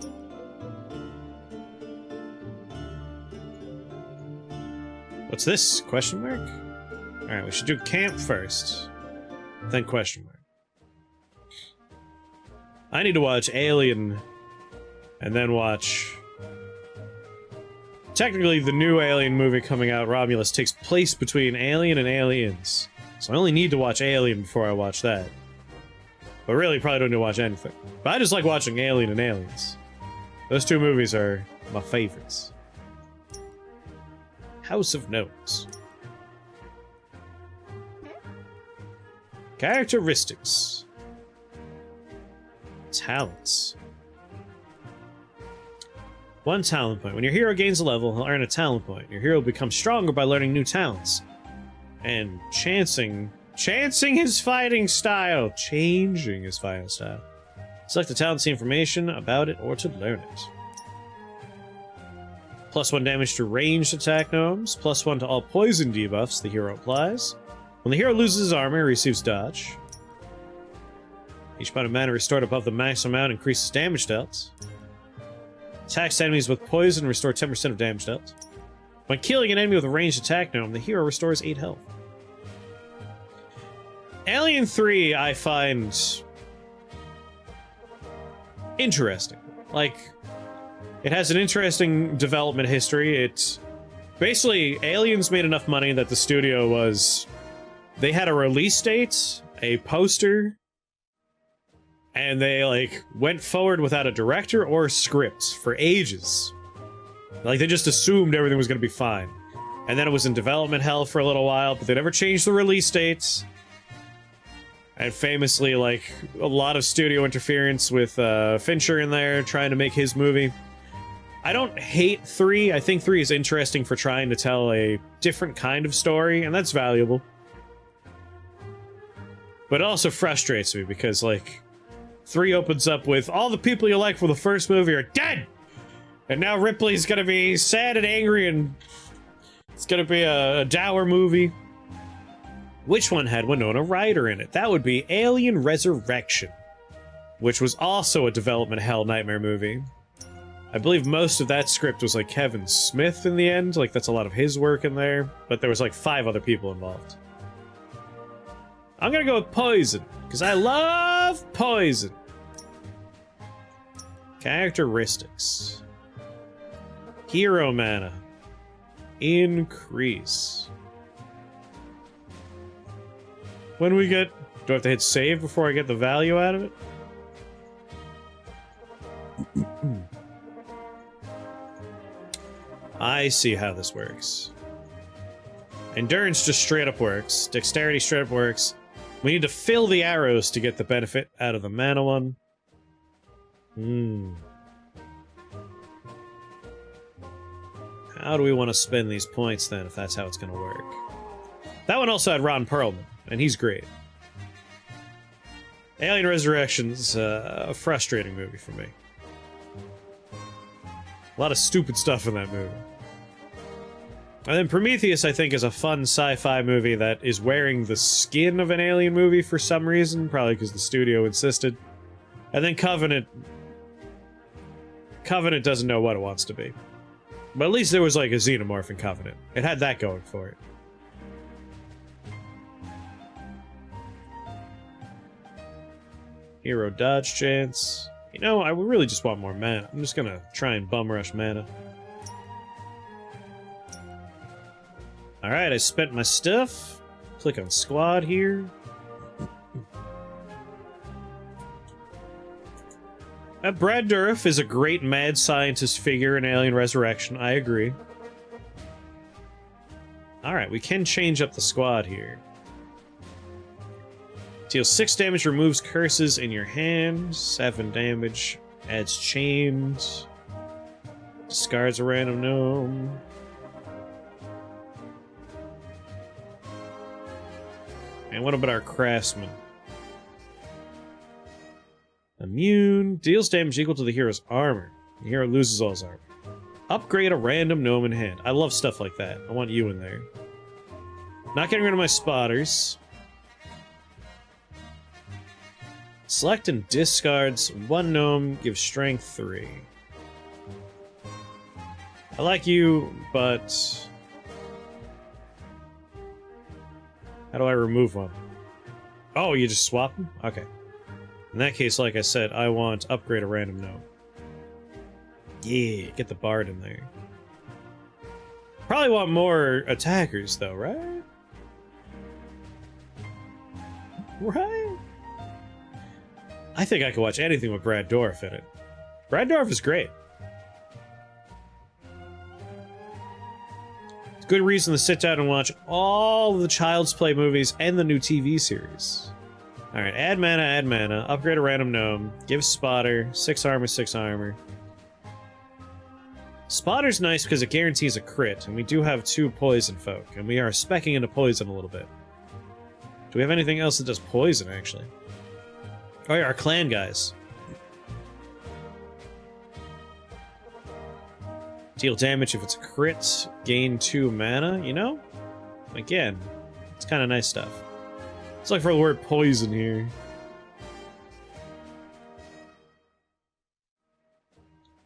What's this? Question mark? Alright, we should do camp first. Then question mark. I need to watch Alien. And then watch... Technically, the new Alien movie coming out, Romulus, takes place between Alien and Aliens. So I only need to watch Alien before I watch that. But really, probably don't need to watch anything. But I just like watching Alien and Aliens. Those two movies are my favorites. House of Gnomes. Characteristics. Talents. 1 talent point. When your hero gains a level, he'll earn a talent point. Your hero becomes stronger by learning new talents. And chancing his fighting style. Changing his fighting style. Select the talent to see information about it or to learn it. +1 damage to ranged attack gnomes. +1 to all poison debuffs the hero applies. When the hero loses his armor, he receives dodge. Each point of mana restored above the maximum amount increases damage dealt. Attacks enemies with poison restore 10% of damage dealt. When killing an enemy with a ranged attack gnome, the hero restores 8 health. Alien 3 I find interesting. Like, it has an interesting development history. It's basically, Aliens made enough money that the studio was... They had a release date, a poster, and they, like, went forward without a director or a script for ages. Like, they just assumed everything was going to be fine. And then it was in development hell for a little while, but they never changed the release dates. And famously, like, a lot of studio interference with Fincher in there, trying to make his movie. I don't hate 3. I think 3 is interesting for trying to tell a different kind of story, and that's valuable. But it also frustrates me, because, like, 3 opens up with, all the people you like from the first movie are dead! And now Ripley's gonna be sad and angry, and it's gonna be a dour movie. Which one had Winona Ryder in it? That would be Alien Resurrection, which was also a development hell nightmare movie. I believe most of that script was like Kevin Smith in the end, like that's a lot of his work in there, but there was like 5 other people involved. I'm gonna go with Poison, because I love Poison. Characteristics. Hero mana. Increase. When we get... Do I have to hit save before I get the value out of it? I see how this works. Endurance just straight up works. Dexterity straight up works. We need to fill the arrows to get the benefit out of the mana one. How do we want to spend these points then, if that's how it's going to work? That one also had Ron Perlman, and he's great. Alien Resurrection's a frustrating movie for me. A lot of stupid stuff in that movie. And then Prometheus, I think, is a fun sci-fi movie that is wearing the skin of an Alien movie for some reason, probably because the studio insisted. And then Covenant doesn't know what it wants to be. But at least there was like a xenomorph in Covenant. It had that going for it. Hero dodge chance. You know, I would really just want more mana. I'm just gonna try and bum rush mana. Alright, I spent my stuff. Click on squad here. Brad Dourif is a great mad scientist figure in Alien Resurrection, I agree. Alright, we can change up the squad here. Deals 6 damage, removes curses in your hand. 7 damage, adds chains. Discards a random gnome. And what about our craftsman? Immune. Deals damage equal to the hero's armor. The hero loses all his armor. Upgrade a random gnome in hand. I love stuff like that. I want you in there. Not getting rid of my spotters. Select and discards 1 gnome, gives strength 3. I like you, but How do I remove one? Oh, you just swap them? Okay. In that case, like I said, I want upgrade a random gnome. Yeah, get the bard in there. Probably want more attackers, though, right? Right? I think I could watch anything with Brad Dourif in it. Brad Dourif is great. It's a good reason to sit down and watch all the Child's Play movies and the new TV series. Alright, add mana, upgrade a random gnome, give spotter, 6 armor, 6 armor. Spotter's nice because it guarantees a crit, and we do have 2 poison folk, and we are speccing into poison a little bit. Do we have anything else that does poison, actually? Oh yeah, our clan guys. Deal damage if it's a crit, gain 2 mana, you know? Again, it's kind of nice stuff. Let's look for the word poison here.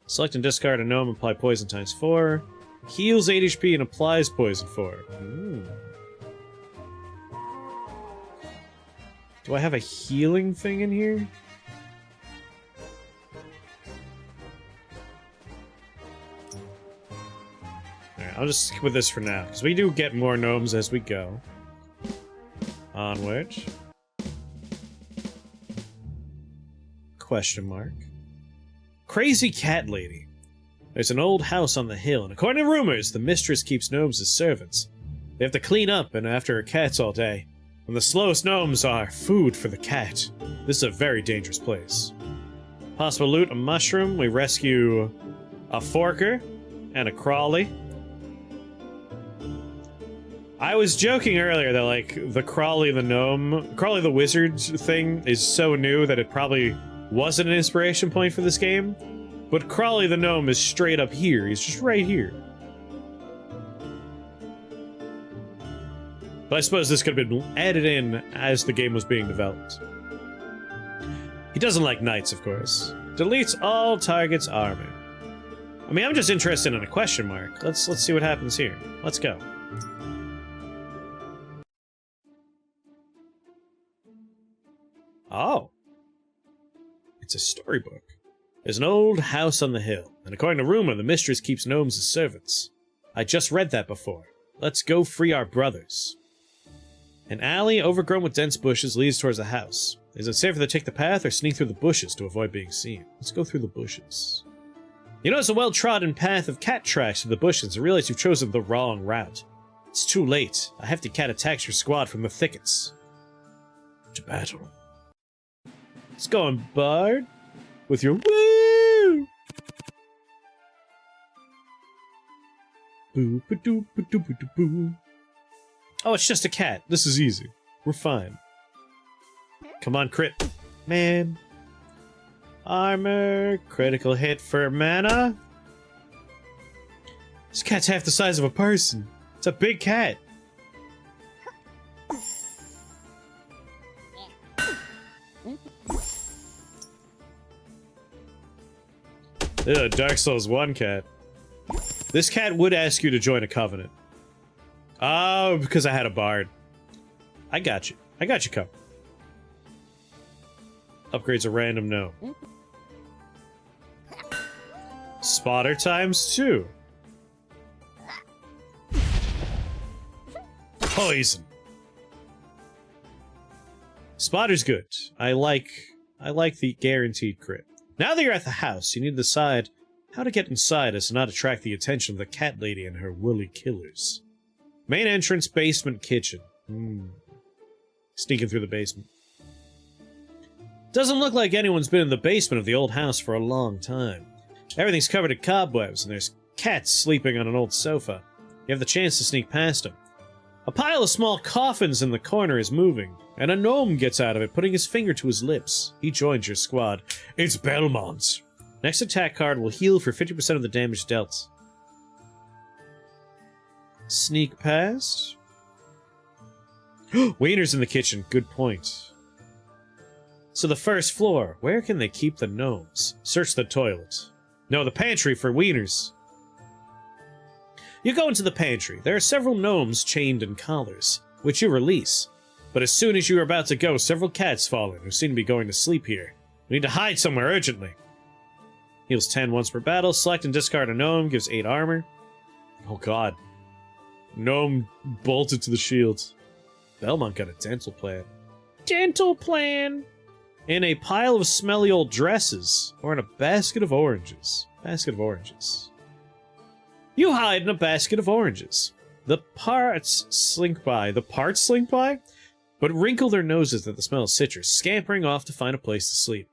Select and discard a gnome, apply poison times 4. Heals 8 HP and applies poison 4. Ooh. Do I have a healing thing in here? Alright, I'll just stick with this for now, because we do get more gnomes as we go. Onward. Question mark. Crazy cat lady. There's an old house on the hill, and according to rumors, the mistress keeps gnomes as servants. They have to clean up and after her cats all day. And the slowest gnomes are food for the cat. This is a very dangerous place. Possible loot, a mushroom. We rescue a forker and a crawly. I was joking earlier that, like, the Crawly the Gnome, Crawly the Wizard thing is so new that it probably wasn't an inspiration point for this game. But Crawly the Gnome is straight up here. He's just right here. But I suppose this could have been added in as the game was being developed. He doesn't like knights, of course. Deletes all targets' armor. I mean, I'm just interested in a question mark. Let's see what happens here. Let's go. Oh. It's a storybook. There's an old house on the hill, and according to rumor, the mistress keeps gnomes as servants. I just read that before. Let's go free our brothers. An alley overgrown with dense bushes leads towards the house. Is it safer to take the path or sneak through the bushes to avoid being seen? Let's go through the bushes. You notice a well-trodden path of cat tracks through the bushes and realize you've chosen the wrong route. It's too late. A hefty cat attacks your squad from the thickets. To battle. Let's go on, Bard. With your woo! Boo ba doo ba doo ba doo boo. Oh, it's just a cat. This is easy. We're fine. Come on, crit. Man. Armor. Critical hit for mana. This cat's half the size of a person. It's a big cat. Ugh, Dark Souls 1 cat. This cat would ask you to join a covenant. Oh, because I had a bard. I got you. I got you covered. Upgrades a random gnome. Spotter times 2. Poison. Spotter's good. I like the guaranteed crit. Now that you're at the house, you need to decide how to get inside as to not attract the attention of the cat lady and her woolly killers. Main entrance, basement, kitchen. Sneaking through the basement. Doesn't look like anyone's been in the basement of the old house for a long time. Everything's covered in cobwebs, and there's cats sleeping on an old sofa. You have the chance to sneak past them. A pile of small coffins in the corner is moving, and a gnome gets out of it, putting his finger to his lips. He joins your squad. It's Belmont. Next attack card will heal for 50% of the damage dealt. Sneak past. Wiener's in the kitchen. Good point. So the first floor. Where can they keep the gnomes? Search the toilet. No, the pantry for wieners. You go into the pantry. There are several gnomes chained in collars, which you release. But as soon as you are about to go, several cats fall in who seem to be going to sleep here. We need to hide somewhere urgently. Heals 10 once per battle. Select and discard a gnome. Gives 8 armor. Oh god. Gnome bolted to the shield. Belmont got a dental plan. Dental plan! In a pile of smelly old dresses. Or in a basket of oranges. Basket of oranges. You hide in a basket of oranges. The parts slink by. The parts slink by? But wrinkle their noses at the smell of citrus, scampering off to find a place to sleep.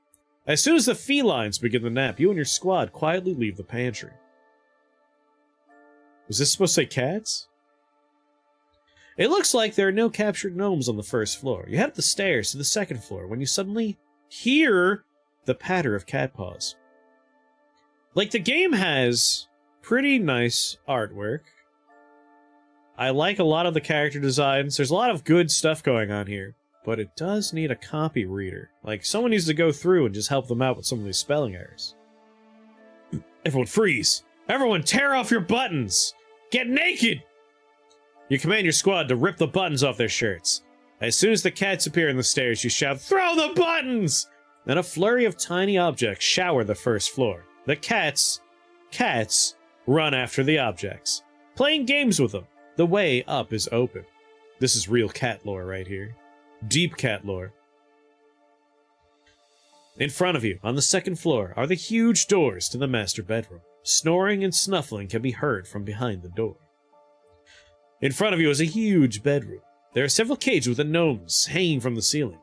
As soon as the felines begin the nap, you and your squad quietly leave the pantry. Was this supposed to say cats? It looks like there are no captured gnomes on the first floor. You head up the stairs to the second floor when you suddenly hear the patter of cat paws. Like, the game has pretty nice artwork. I like a lot of the character designs. There's a lot of good stuff going on here. But it does need a copy reader. Like, someone needs to go through and just help them out with some of these spelling errors. Everyone freeze! Everyone tear off your buttons! Get naked! You command your squad to rip the buttons off their shirts. As soon as the cats appear in the stairs, you shout, "Throw the buttons!" Then a flurry of tiny objects shower the first floor. The cats run after the objects, playing games with them. The way up is open. This is real cat lore right here. Deep cat lore. In front of you, on the second floor, are the huge doors to the master bedroom. Snoring and snuffling can be heard from behind the door. In front of you is a huge bedroom. There are several cages with the gnomes hanging from the ceiling,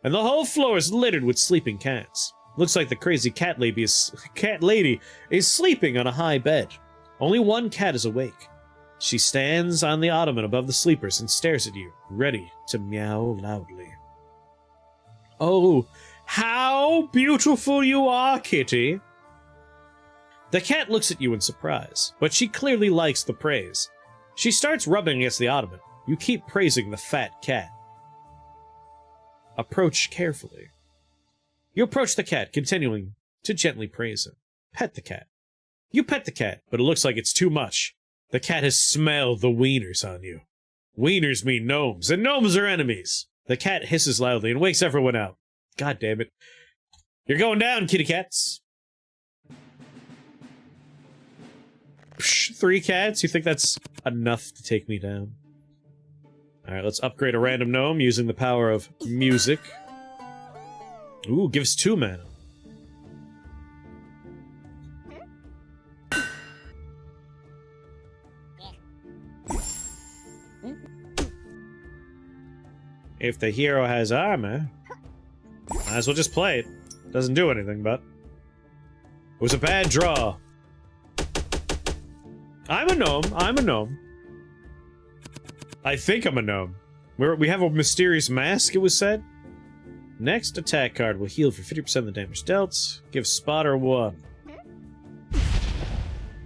and the whole floor is littered with sleeping cats. Looks like the crazy cat lady is sleeping on a high bed. Only one cat is awake. She stands on the ottoman above the sleepers and stares at you, ready to meow loudly. Oh, how beautiful you are, kitty! The cat looks at you in surprise, but she clearly likes the praise. She starts rubbing against the ottoman. You keep praising the fat cat. Approach carefully. You approach the cat, continuing to gently praise him. Pet the cat. You pet the cat, but it looks like it's too much. The cat has smelled the wieners on you. Wieners mean gnomes, and gnomes are enemies. The cat hisses loudly and wakes everyone out. God damn it. You're going down, kitty cats. Psh, 3 cats? You think that's enough to take me down? Alright, let's upgrade a random gnome using the power of music. Ooh, gives 2 mana. If the hero has armor, might as well just play it. Doesn't do anything, but it was a bad draw. I'm a gnome. I'm a gnome. I think I'm a gnome. We have a mysterious mask, it was said. Next attack card will heal for 50% of the damage dealt. Give spotter 1.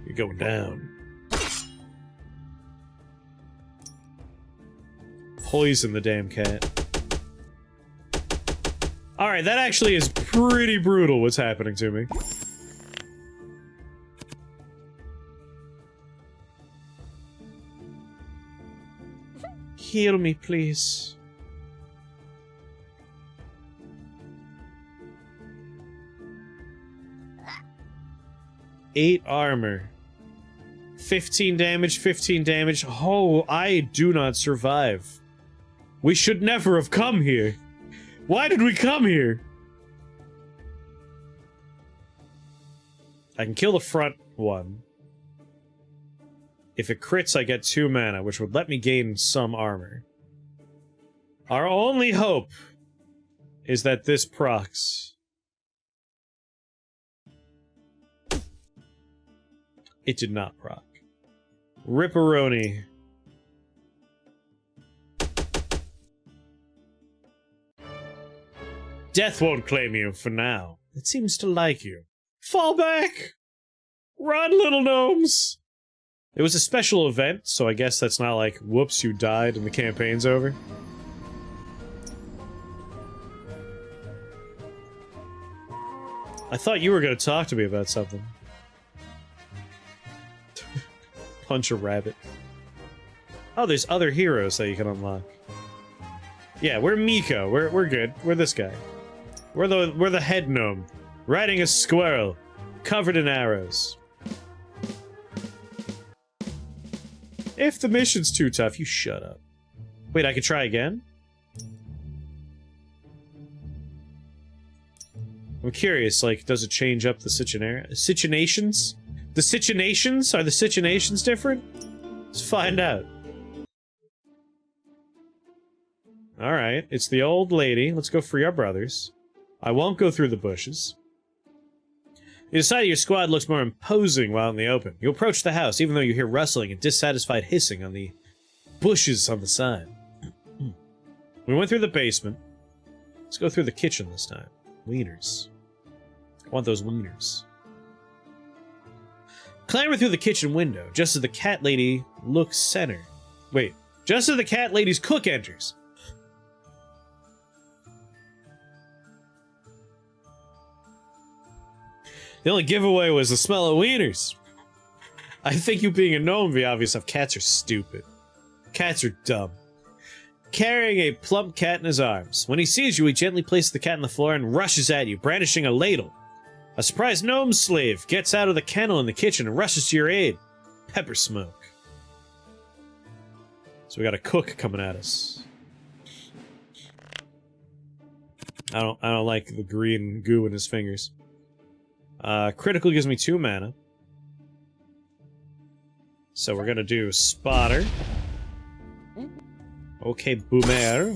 You're going down. Poison the damn cat. Alright, that actually is pretty brutal what's happening to me. Heal me, please. Eight armor. 15 damage, 15 damage. Oh, I do not survive. We should never have come here. Why did we come here? I can kill the front one. If it crits, I get 2 mana, which would let me gain some armor. Our only hope is that this procs. It did not proc. Ripperoni. Death won't claim you for now. It seems to like you. Fall back! Run, little gnomes! It was a special event, so I guess that's not like, whoops, you died and the campaign's over. I thought you were gonna talk to me about something. Punch a rabbit. Oh, there's other heroes that you can unlock. Yeah, we're Miko. We're good. We're this guy. We're the head gnome, riding a squirrel, covered in arrows. If the mission's too tough, you shut up. Wait, I could try again? I'm curious, like, does it change up the situations? The situations? Are the situations different? Let's find out. Alright, it's the old lady. Let's go free our brothers. I won't go through the bushes. You decide your squad looks more imposing while in the open. You approach the house, even though you hear rustling and dissatisfied hissing on the bushes on the side. We went through the basement. Let's go through the kitchen this time. Wieners. I want those wieners. Clamber through the kitchen window, just as the cat lady looks center. Wait, just as the cat lady's cook enters. The only giveaway was the smell of wieners. I think you being a gnome would be obvious enough. Cats are stupid. Cats are dumb. Carrying a plump cat in his arms. When he sees you, he gently places the cat on the floor and rushes at you, brandishing a ladle. A surprised gnome slave gets out of the kennel in the kitchen and rushes to your aid. Pepper smoke. So we got a cook coming at us. I don't like the green goo in his fingers. Critical gives me 2 mana. So we're gonna do Spotter. Okay, Boomer.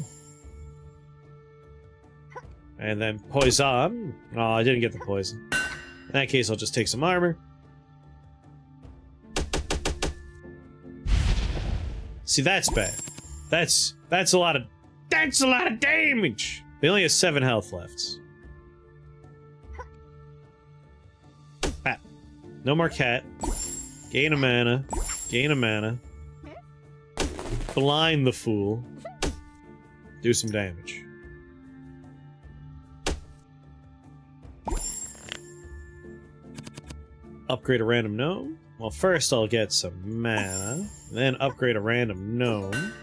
And then Poison. Oh, I didn't get the poison. In that case, I'll just take some armor. See, that's bad. That's a lot of damage! They only have 7 health left. Ah. No more cat. Gain a mana. Gain a mana. Blind the fool. Do some damage. Upgrade a random gnome. Well, first I'll get some mana. Then upgrade a random gnome.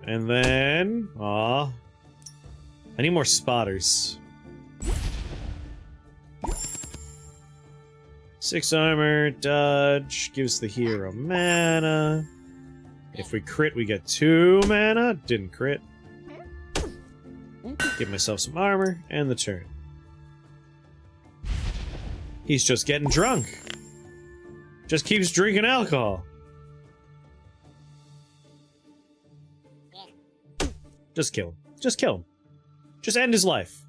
And then... Aw. I need more spotters. 6 armor, dodge, gives the hero mana. If we crit, we get 2 mana. Didn't crit. Give myself some armor, and the turn. He's just getting drunk. Just keeps drinking alcohol. Just kill him. Just kill him. Just end his life.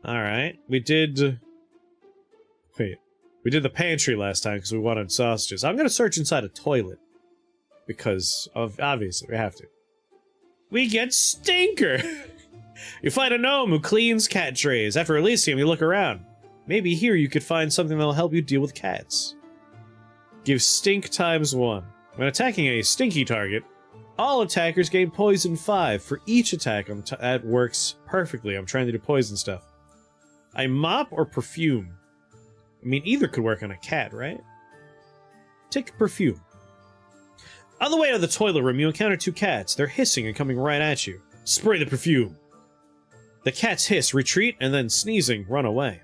Alright, we did... Wait. We did the pantry last time because we wanted sausages. I'm gonna search inside a toilet. Because, obviously, we have to. We get Stinker! You find a gnome who cleans cat trays. After releasing him, you look around. Maybe here you could find something that'll help you deal with cats. Give Stink ×1. When attacking a stinky target, all attackers gain poison 5 for each attack. That works perfectly. I'm trying to do poison stuff. I mop or perfume? I mean, either could work on a cat, right? Take perfume. On the way to the toilet room, you encounter 2 cats. They're hissing and coming right at you. Spray the perfume. The cats hiss, retreat, and then sneezing, run away.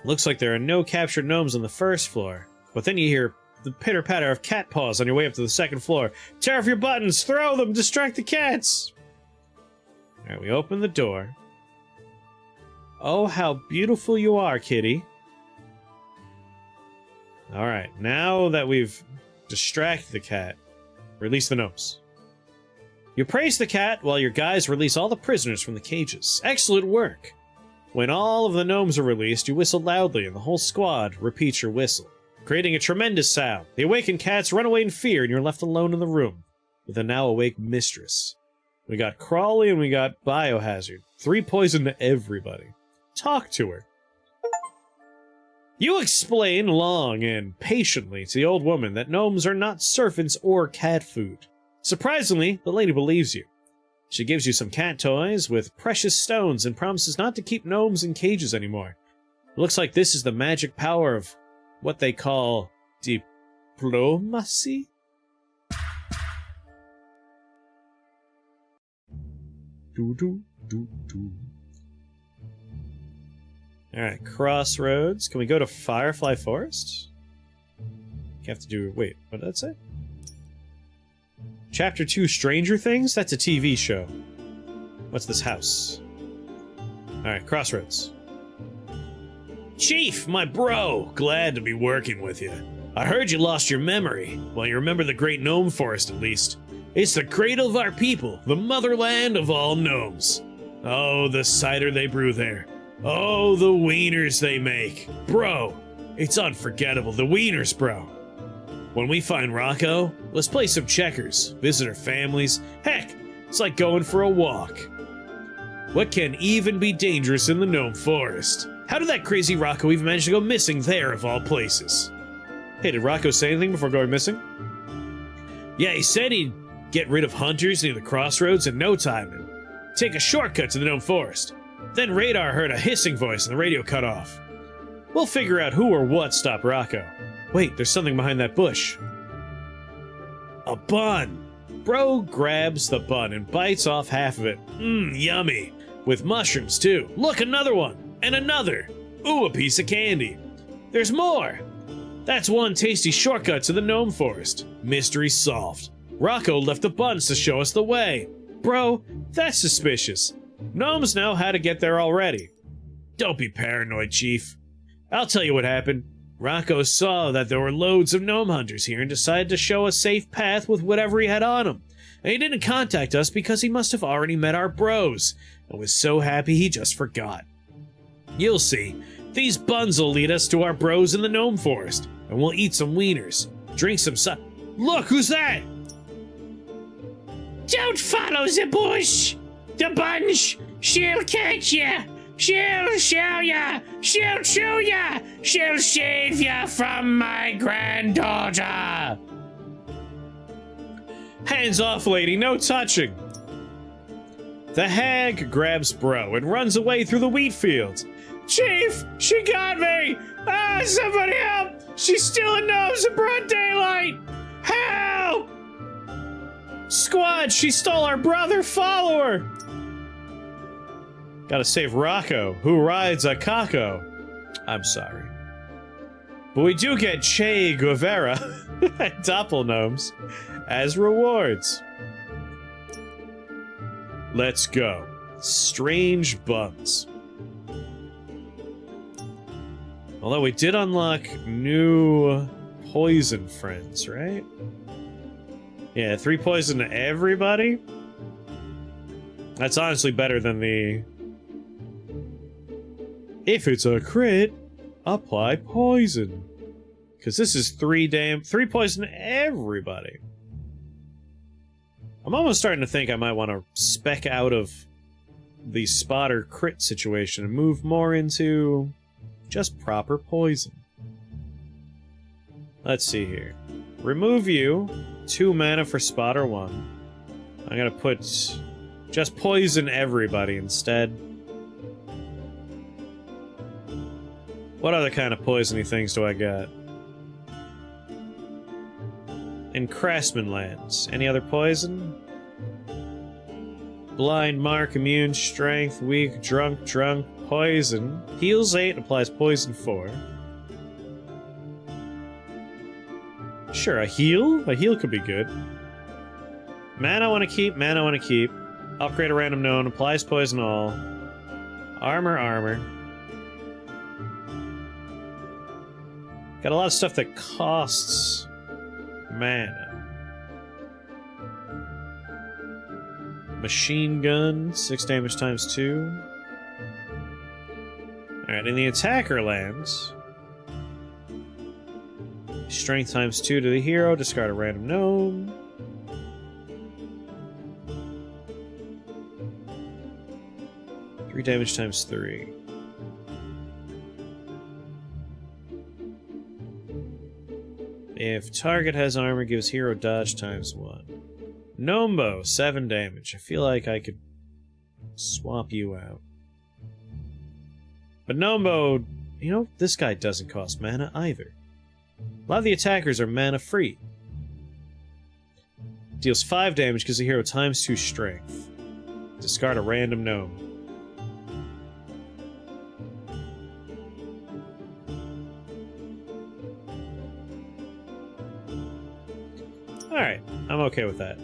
Looks like there are no captured gnomes on the first floor, but then you hear the pitter-patter of cat paws on your way up to the 2nd floor. Tear off your buttons, throw them, distract the cats! Alright, we open the door. Oh, how beautiful you are, kitty. Alright, now that we've distracted the cat, release the gnomes. You praise the cat while your guys release all the prisoners from the cages. Excellent work! When all of the gnomes are released, you whistle loudly and the whole squad repeats your whistle, creating a tremendous sound. The awakened cats run away in fear and you're left alone in the room with a now awake mistress. We got Crawley and we got Biohazard. 3 poison to everybody. Talk to her. You explain long and patiently to the old woman that gnomes are not servants or cat food. Surprisingly, the lady believes you. She gives you some cat toys with precious stones and promises not to keep gnomes in cages anymore. It looks like this is the magic power of what they call Diplomacy? Alright, crossroads. Can we go to Firefly Forest? You have to do... Wait, what did that say? Chapter 2, Stranger Things? That's a TV show. What's this house? Alright, crossroads. Chief, my bro! Glad to be working with you. I heard you lost your memory. Well, you remember the Great Gnome Forest, at least. It's the cradle of our people, the motherland of all gnomes. Oh, the cider they brew there. Oh, the wieners they make. Bro, it's unforgettable. The wieners, bro. When we find Rocco, let's play some checkers, visit our families. Heck, it's like going for a walk. What can even be dangerous in the Gnome Forest? How did that crazy Rocco even manage to go missing there, of all places? Hey, did Rocco say anything before going missing? Yeah, he said he'd get rid of hunters near the crossroads in no time and take a shortcut to the Gnome Forest. Then Radar heard a hissing voice and the radio cut off. We'll figure out who or what stopped Rocco. Wait, there's something behind that bush. A bun! Bro grabs the bun and bites off half of it. Mmm, yummy. With mushrooms, too. Look, another one! And another! Ooh, a piece of candy. There's more! That's one tasty shortcut to the Gnome Forest. Mystery solved. Rocco left the buns to show us the way. Bro, that's suspicious. Gnomes know how to get there already. Don't be paranoid, Chief. I'll tell you what happened. Rocco saw that there were loads of gnome hunters here and decided to show a safe path with whatever he had on him. And he didn't contact us because he must have already met our bros and was so happy he just forgot. You'll see. These buns will lead us to our bros in the Gnome Forest, and we'll eat some wieners, drink some Look, who's that? Don't follow the bush! The bunch! She'll catch ya! She'll show ya! She'll chew ya! She'll save ya from my granddaughter! Hands off, lady, no touching! The hag grabs Bro and runs away through the wheat fields. Chief! She got me! Ah, somebody help! She's stealing gnomes in broad daylight! Help! Squad, she stole our brother! Follow her! Gotta save Rocco, who rides a Kako. I'm sorry. But we do get Che Guevara, Doppel Gnomes, as rewards. Let's go. Strange buns. Although we did unlock new poison friends, right? Yeah, 3 poison to everybody? That's honestly better than the... If it's a crit, apply poison. Because this is 3 poison to everybody. I'm almost starting to think I might want to spec out of the spotter crit situation and move more into just proper poison. Let's see here. Remove you. 2 mana for spotter 1. I'm gonna put just poison everybody instead. What other kind of poisony things do I got? In Craftsman lands, any other poison? Blind, mark, immune, strength, weak, drunk, poison. Heals 8, applies poison 4. Sure, a heal? A heal could be good. Mana I want to keep, mana I want to keep. Upgrade a random known, applies poison all. Armor. Got a lot of stuff that costs mana. Machine gun, 6 damage times 2. Alright, in the attacker lands, strength times 2 to the hero, discard a random gnome. Three damage times 3. If target has armor, gives hero dodge times 1. Gnombo, 7 damage. I feel like I could swap you out. But Gnombo, you know, this guy doesn't cost mana either. A lot of the attackers are mana free. Deals 5 damage because the hero times 2 strength. Discard a random gnome. Alright, I'm okay with that.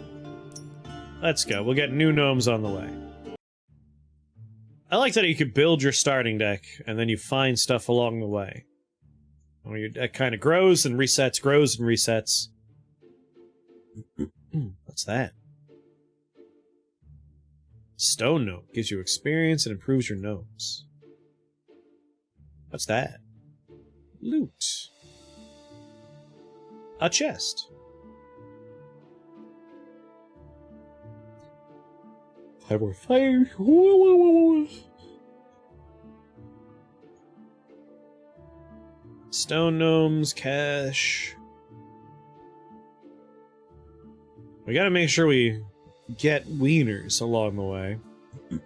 Let's go. We'll get new gnomes on the way. I like that you could build your starting deck, and then you find stuff along the way. When your deck kind of grows and resets, grows and resets. What's that? Stone gnome. Gives you experience and improves your gnomes. What's that? Loot. A chest. Have more fire. Stone gnomes, cash. We gotta make sure we get wieners along the way. I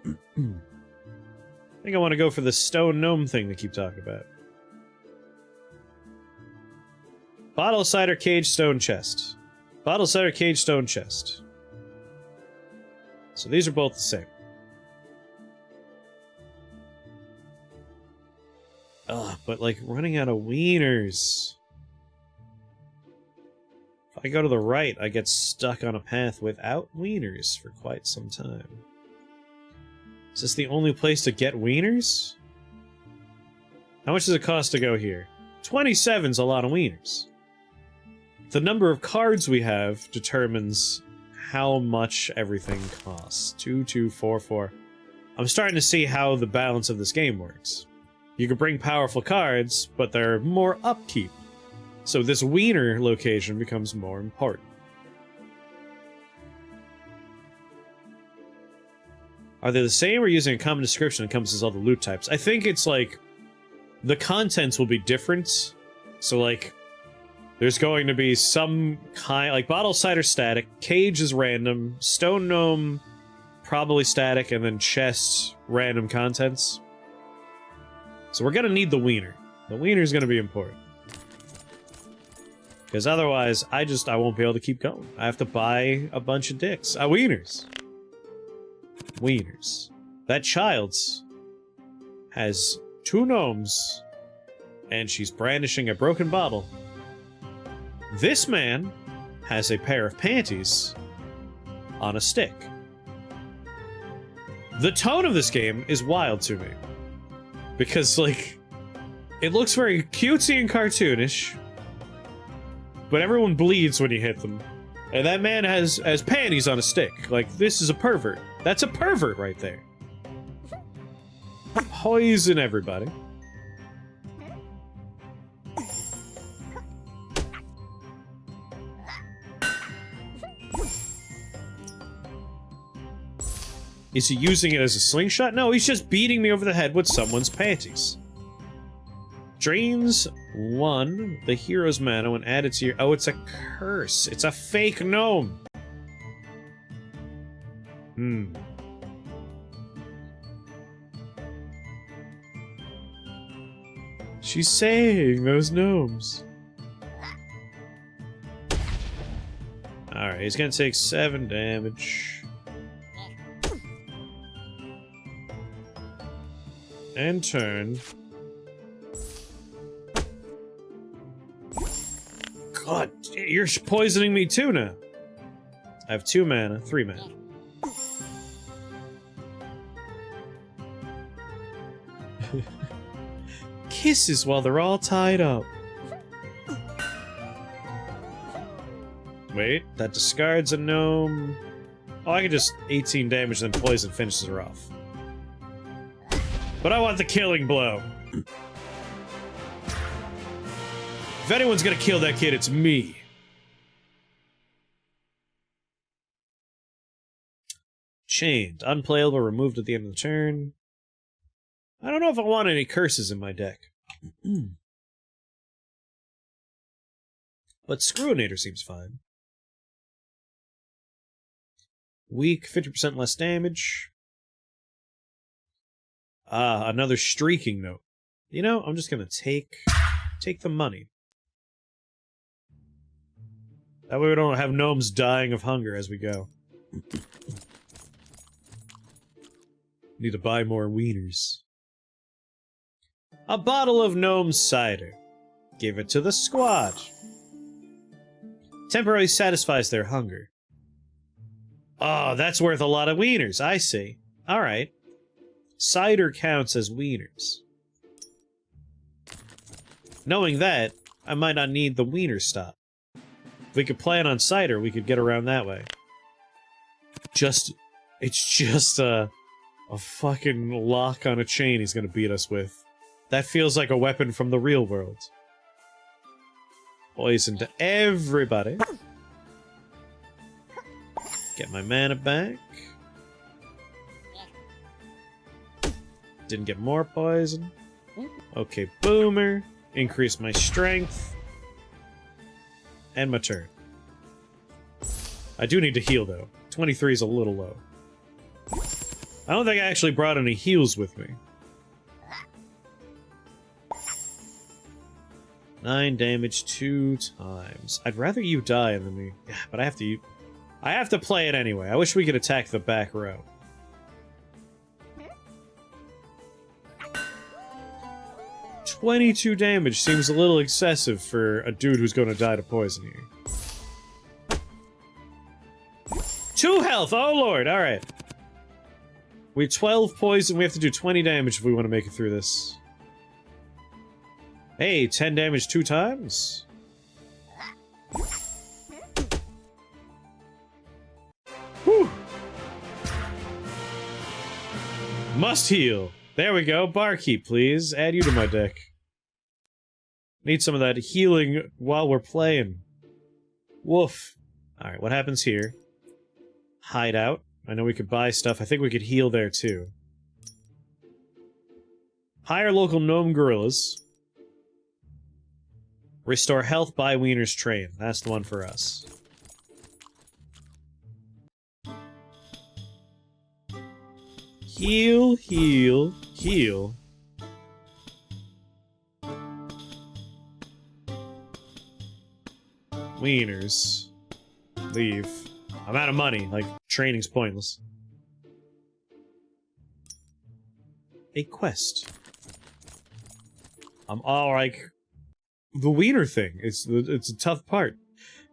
think I want to go for the stone gnome thing they keep talking about. Bottle of cider, cage, stone chest. Bottle of cider, cage, stone chest. So these are both the same. Ugh, but like running out of wieners. If I go to the right, I get stuck on a path without wieners for quite some time. Is this the only place to get wieners? How much does it cost to go here? 27's a lot of wieners. The number of cards we have determines how much everything costs. 2, 2, 4, 4. I'm starting to see how the balance of this game works. You can bring powerful cards, but they're more upkeep. So this wiener location becomes more important. Are they the same or using a common description that encompasses all the loot types? I think it's like the contents will be different. So like there's going to be some kind, like bottle cider static, cage is random, stone gnome probably static, and then chest random contents. So we're gonna need the wiener. The wiener is gonna be important. Because otherwise, I won't be able to keep going. I have to buy a bunch of dicks. Wieners. Wieners. That child's has 2 gnomes, and she's brandishing a broken bottle. This man has a pair of panties on a stick. The tone of this game is wild to me. Because, like, it looks very cutesy and cartoonish, but everyone bleeds when you hit them. And that man has panties on a stick. Like, this is a pervert. That's a pervert right there. Poison everybody. Is he using it as a slingshot? No, he's just beating me over the head with someone's panties. Drains 1, the hero's mana, when added to your... Oh, it's a curse. It's a fake gnome. She's saying those gnomes. Alright, he's gonna take 7 damage. And turn. God, you're poisoning me too now. I have 2 mana, 3 mana. Kisses while they're all tied up. Wait, that discards a gnome. Oh, I can just 18 damage and then poison finishes her off. But I want the killing blow. If anyone's gonna kill that kid, it's me. Chained. Unplayable, removed at the end of the turn. I don't know if I want any curses in my deck. But Screwinator seems fine. Weak, 50% less damage. Ah, another streaking note. You know, I'm just gonna take the money. That way we don't have gnomes dying of hunger as we go. Need to buy more wieners. A bottle of gnome cider. Give it to the squad. Temporarily satisfies their hunger. Oh, that's worth a lot of wieners. I see. Alright. Cider counts as wieners. Knowing that, I might not need the wiener stop. If we could plan on cider, we could get around that way. It's just a fucking lock on a chain he's gonna beat us with. That feels like a weapon from the real world. Poison to everybody. Get my mana back. Didn't get more poison. Okay, boomer. Increase my strength. And my turn. I do need to heal, though. 23 is a little low. I don't think I actually brought any heals with me. 9 damage 2 times. I'd rather you die than me. Yeah, but I have to play it anyway. I wish we could attack the back row. $22 damage seems a little excessive for a dude who's going to die to poison here. 2 health! Oh lord, alright. We have 12 poison, we have to do 20 damage if we want to make it through this. Hey, 10 damage 2 times? Whew! Must heal. There we go. Barkeep, please. Add you to my deck. Need some of that healing while we're playing. Woof. Alright, what happens here? Hideout. I know we could buy stuff. I think we could heal there, too. Hire local gnome gorillas. Restore health by Wiener's Train. That's the one for us. Heal, heal, heal. Wieners. Leave. I'm out of money. Like, training's pointless. A quest. I'm all like... The wiener thing. It's a tough part.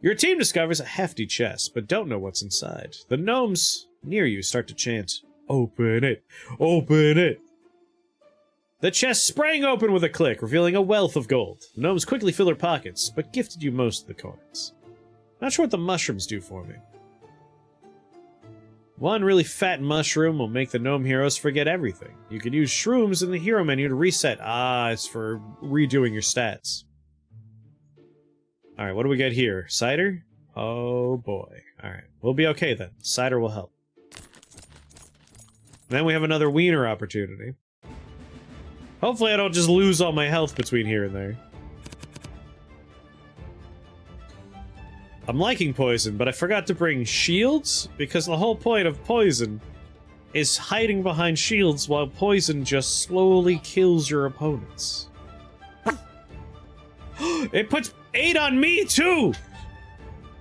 Your team discovers a hefty chest, but don't know what's inside. The gnomes near you start to chant, "Open it! Open it!" The chest sprang open with a click, revealing a wealth of gold. The gnomes quickly fill their pockets, but gifted you most of the coins. Not sure what the mushrooms do for me. One really fat mushroom will make the gnome heroes forget everything. You can use shrooms in the hero menu to reset. Ah, it's for redoing your stats. Alright, what do we get here? Cider? Oh boy. Alright, we'll be okay then. Cider will help. Then we have another wiener opportunity. Hopefully I don't just lose all my health between here and there. I'm liking poison, but I forgot to bring shields, because the whole point of poison is hiding behind shields while poison just slowly kills your opponents. It puts 8 on me, too!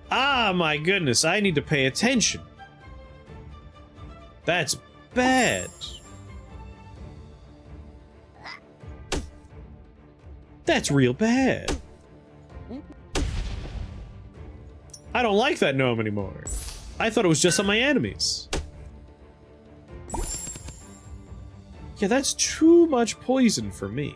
Ah, my goodness, I need to pay attention. That's bad. That's real bad. I don't like that gnome anymore. I thought it was just on my enemies. Yeah, that's too much poison for me.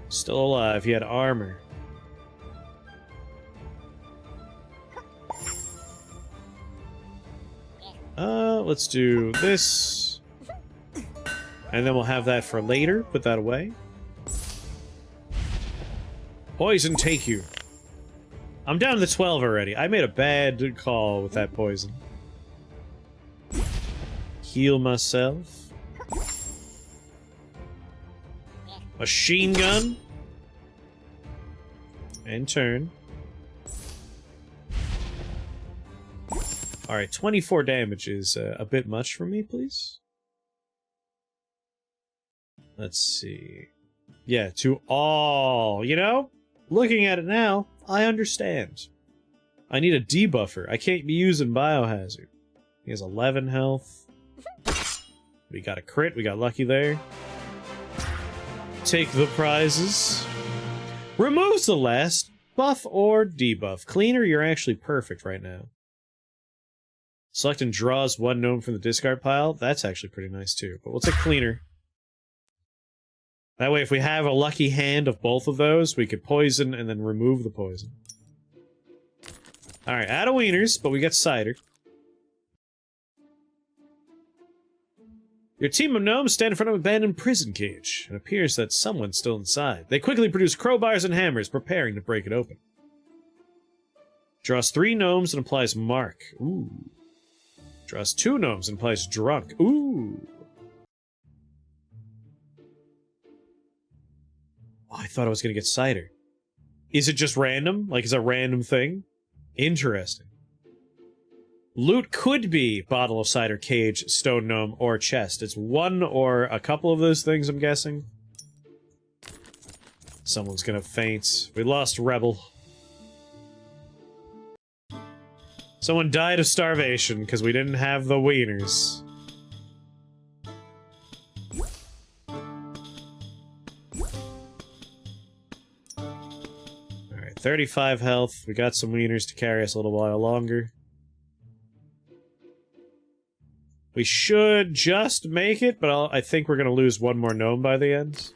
Still alive, he had armor. Let's do this. And then we'll have that for later. Put that away. Poison take you. I'm down to 12 already. I made a bad call with that poison. Heal myself. Machine gun. And turn. Alright, 24 damage is a bit much for me, please. Let's see. Yeah, to all. You know? Looking at it now, I understand. I need a debuffer. I can't be using Biohazard. He has 11 health. We got a crit. We got lucky there. Take the prizes. Removes the last buff or debuff. Cleaner, you're actually perfect right now. Select and draws one gnome from the discard pile. That's actually pretty nice too. But we'll take cleaner. That way, if we have a lucky hand of both of those, we could poison and then remove the poison. Alright, out of wieners, but we get cider. Your team of gnomes stand in front of an abandoned prison cage. It appears that someone's still inside. They quickly produce crowbars and hammers, preparing to break it open. Draws 3 gnomes and applies mark. Ooh. Draws 2 gnomes and applies drunk. Ooh. Oh, I thought I was gonna get cider. Is it just random? Like, is it a random thing? Interesting. Loot could be bottle of cider, cage, stone gnome, or chest. It's one or a couple of those things, I'm guessing. Someone's gonna faint. We lost Rebel. Someone died of starvation because we didn't have the wieners. Alright, 35 health. We got some wieners to carry us a little while longer. We should just make it, but I think we're gonna lose one more gnome by the end.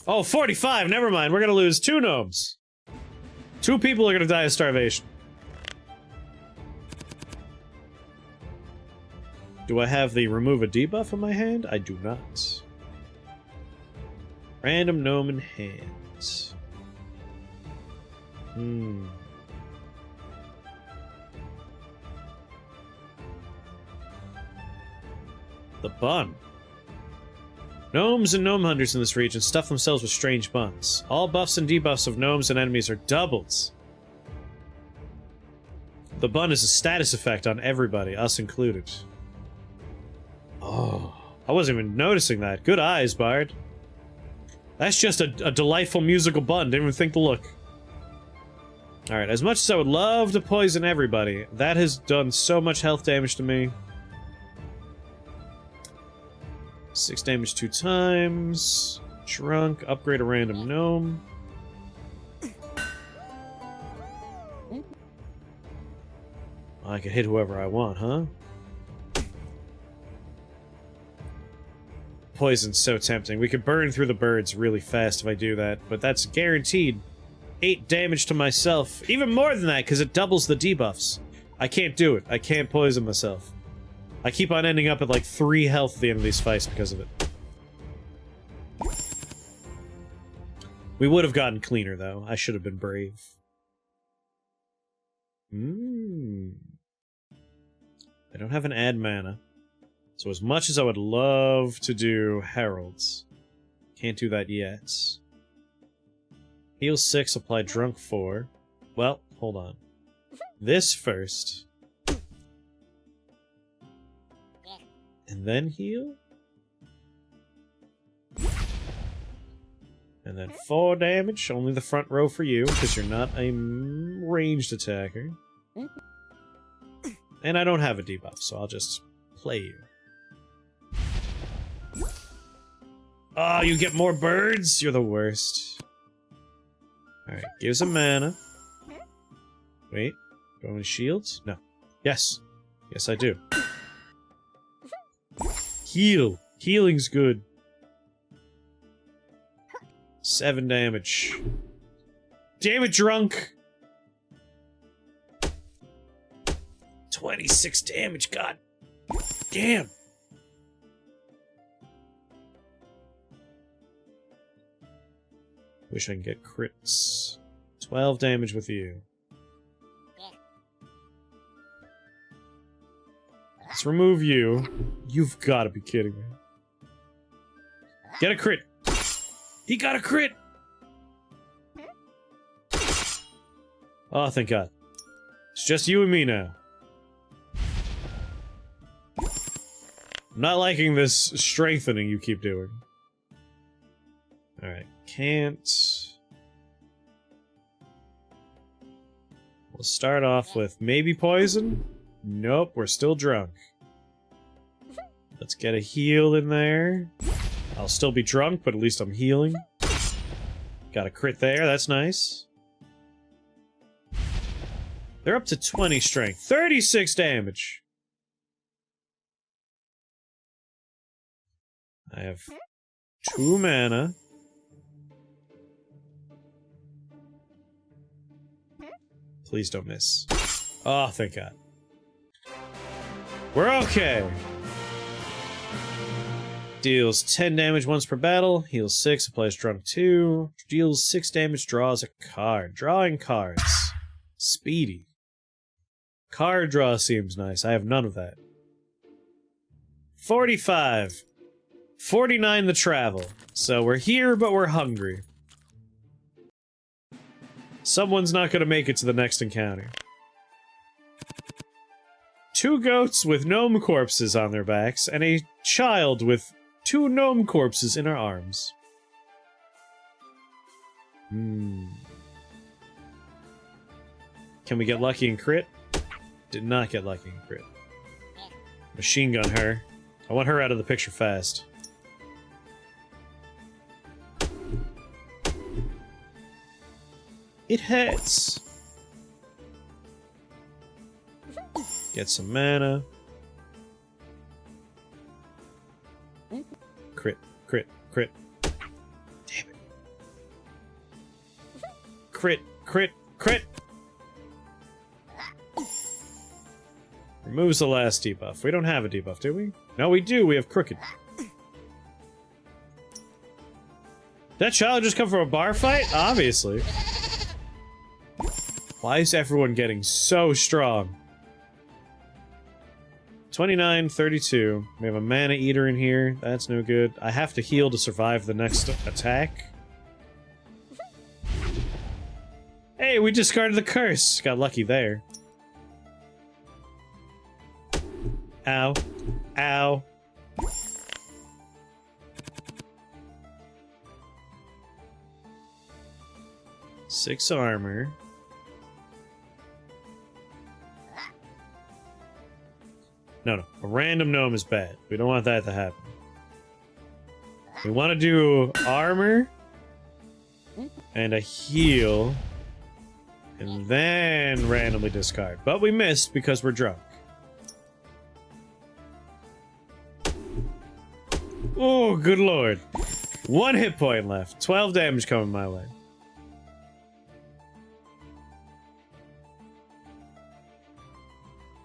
Oh, 45! Never mind, we're gonna lose 2 gnomes! 2 people are gonna die of starvation. Do I have the remove a debuff in my hand? I do not. Random gnome in hands. The bun. Gnomes and gnome hunters in this region stuff themselves with strange buns. All buffs and debuffs of gnomes and enemies are doubled. The bun is a status effect on everybody, us included. Oh, I wasn't even noticing that. Good eyes, Bard. That's just a delightful musical bun. Didn't even think to look. Alright, as much as I would love to poison everybody, that has done so much health damage to me. 6 damage 2 times. Drunk. Upgrade a random gnome. I can hit whoever I want, huh? Poison's so tempting. We could burn through the birds really fast if I do that, but that's guaranteed 8 damage to myself. Even more than that, because it doubles the debuffs. I can't do it. I can't poison myself. I keep on ending up at like 3 health at the end of these fights because of it. We would have gotten cleaner, though. I should have been brave. I don't have an add mana. So as much as I would love to do Heralds, can't do that yet. Heal 6, apply Drunk 4. Well, hold on. This first. And then heal? And then 4 damage, only the front row for you, because you're not a ranged attacker. And I don't have a debuff, so I'll just play you. Oh, you get more birds? You're the worst. Alright, gives him mana. Wait, do I want shields? No. Yes. Yes, I do. Heal. Healing's good. 7 damage. Damn it, Drunk! 26 damage, god damn! Wish I could get crits. 12 damage with you. Let's remove you. You've got to be kidding me. Get a crit! He got a crit! Oh, thank God. It's just you and me now. I'm not liking this strengthening you keep doing. Alright. Can't. We'll start off with maybe poison. Nope, we're still drunk. Let's get a heal in there. I'll still be drunk, but at least I'm healing. Got a crit there, that's nice. They're up to 20 strength. 36 damage! I have 2 mana. Please don't miss. Oh, thank God. We're okay! Deals 10 damage once per battle, heals 6, applies drunk 2, deals 6 damage, draws a card. Drawing cards. Speedy. Card draw seems nice, I have none of that. 45. 49 the travel. So we're here, but we're hungry. Someone's not gonna make it to the next encounter. 2 goats with gnome corpses on their backs, and a child with 2 gnome corpses in our arms. Can we get lucky and crit? Did not get lucky and crit. Machine gun her. I want her out of the picture fast. It hurts! Get some mana. Crit, crit, crit. Damn it. Crit, crit, crit! Removes the last debuff. We don't have a debuff, do we? No, we do. We have crooked. That child just come from a bar fight? Obviously. Why is everyone getting so strong? 29, 32. We have a mana eater in here. That's no good. I have to heal to survive the next attack. Hey, we discarded the curse. Got lucky there. Ow. Ow. Six armor. No, a random gnome is bad. We don't want that to happen. We want to do armor and a heal and then randomly discard. But we missed because we're drunk. Oh, good lord. 1 hit point left. 12 damage coming my way.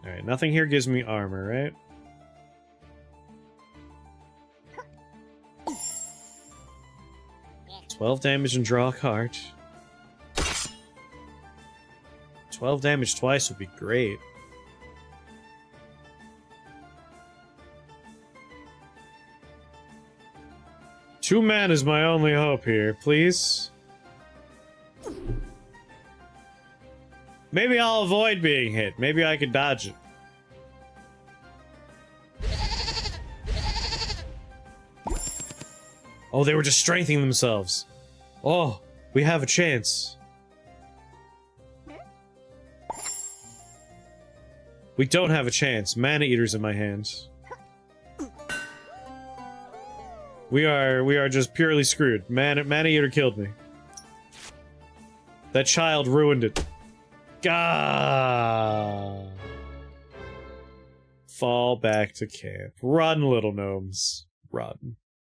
Alright, nothing here gives me armor, right? $12 damage and draw a card. 12 damage twice would be great. Two mana is my only hope here, please. Maybe I'll avoid being hit. Maybe I could dodge it. Oh, they were just strengthening themselves. Oh, we have a chance. We don't have a chance. Mana Eater's in my hands. We are just purely screwed. Mana Eater killed me. That child ruined it. Gah! Fall back to camp. Run, little gnomes. Run.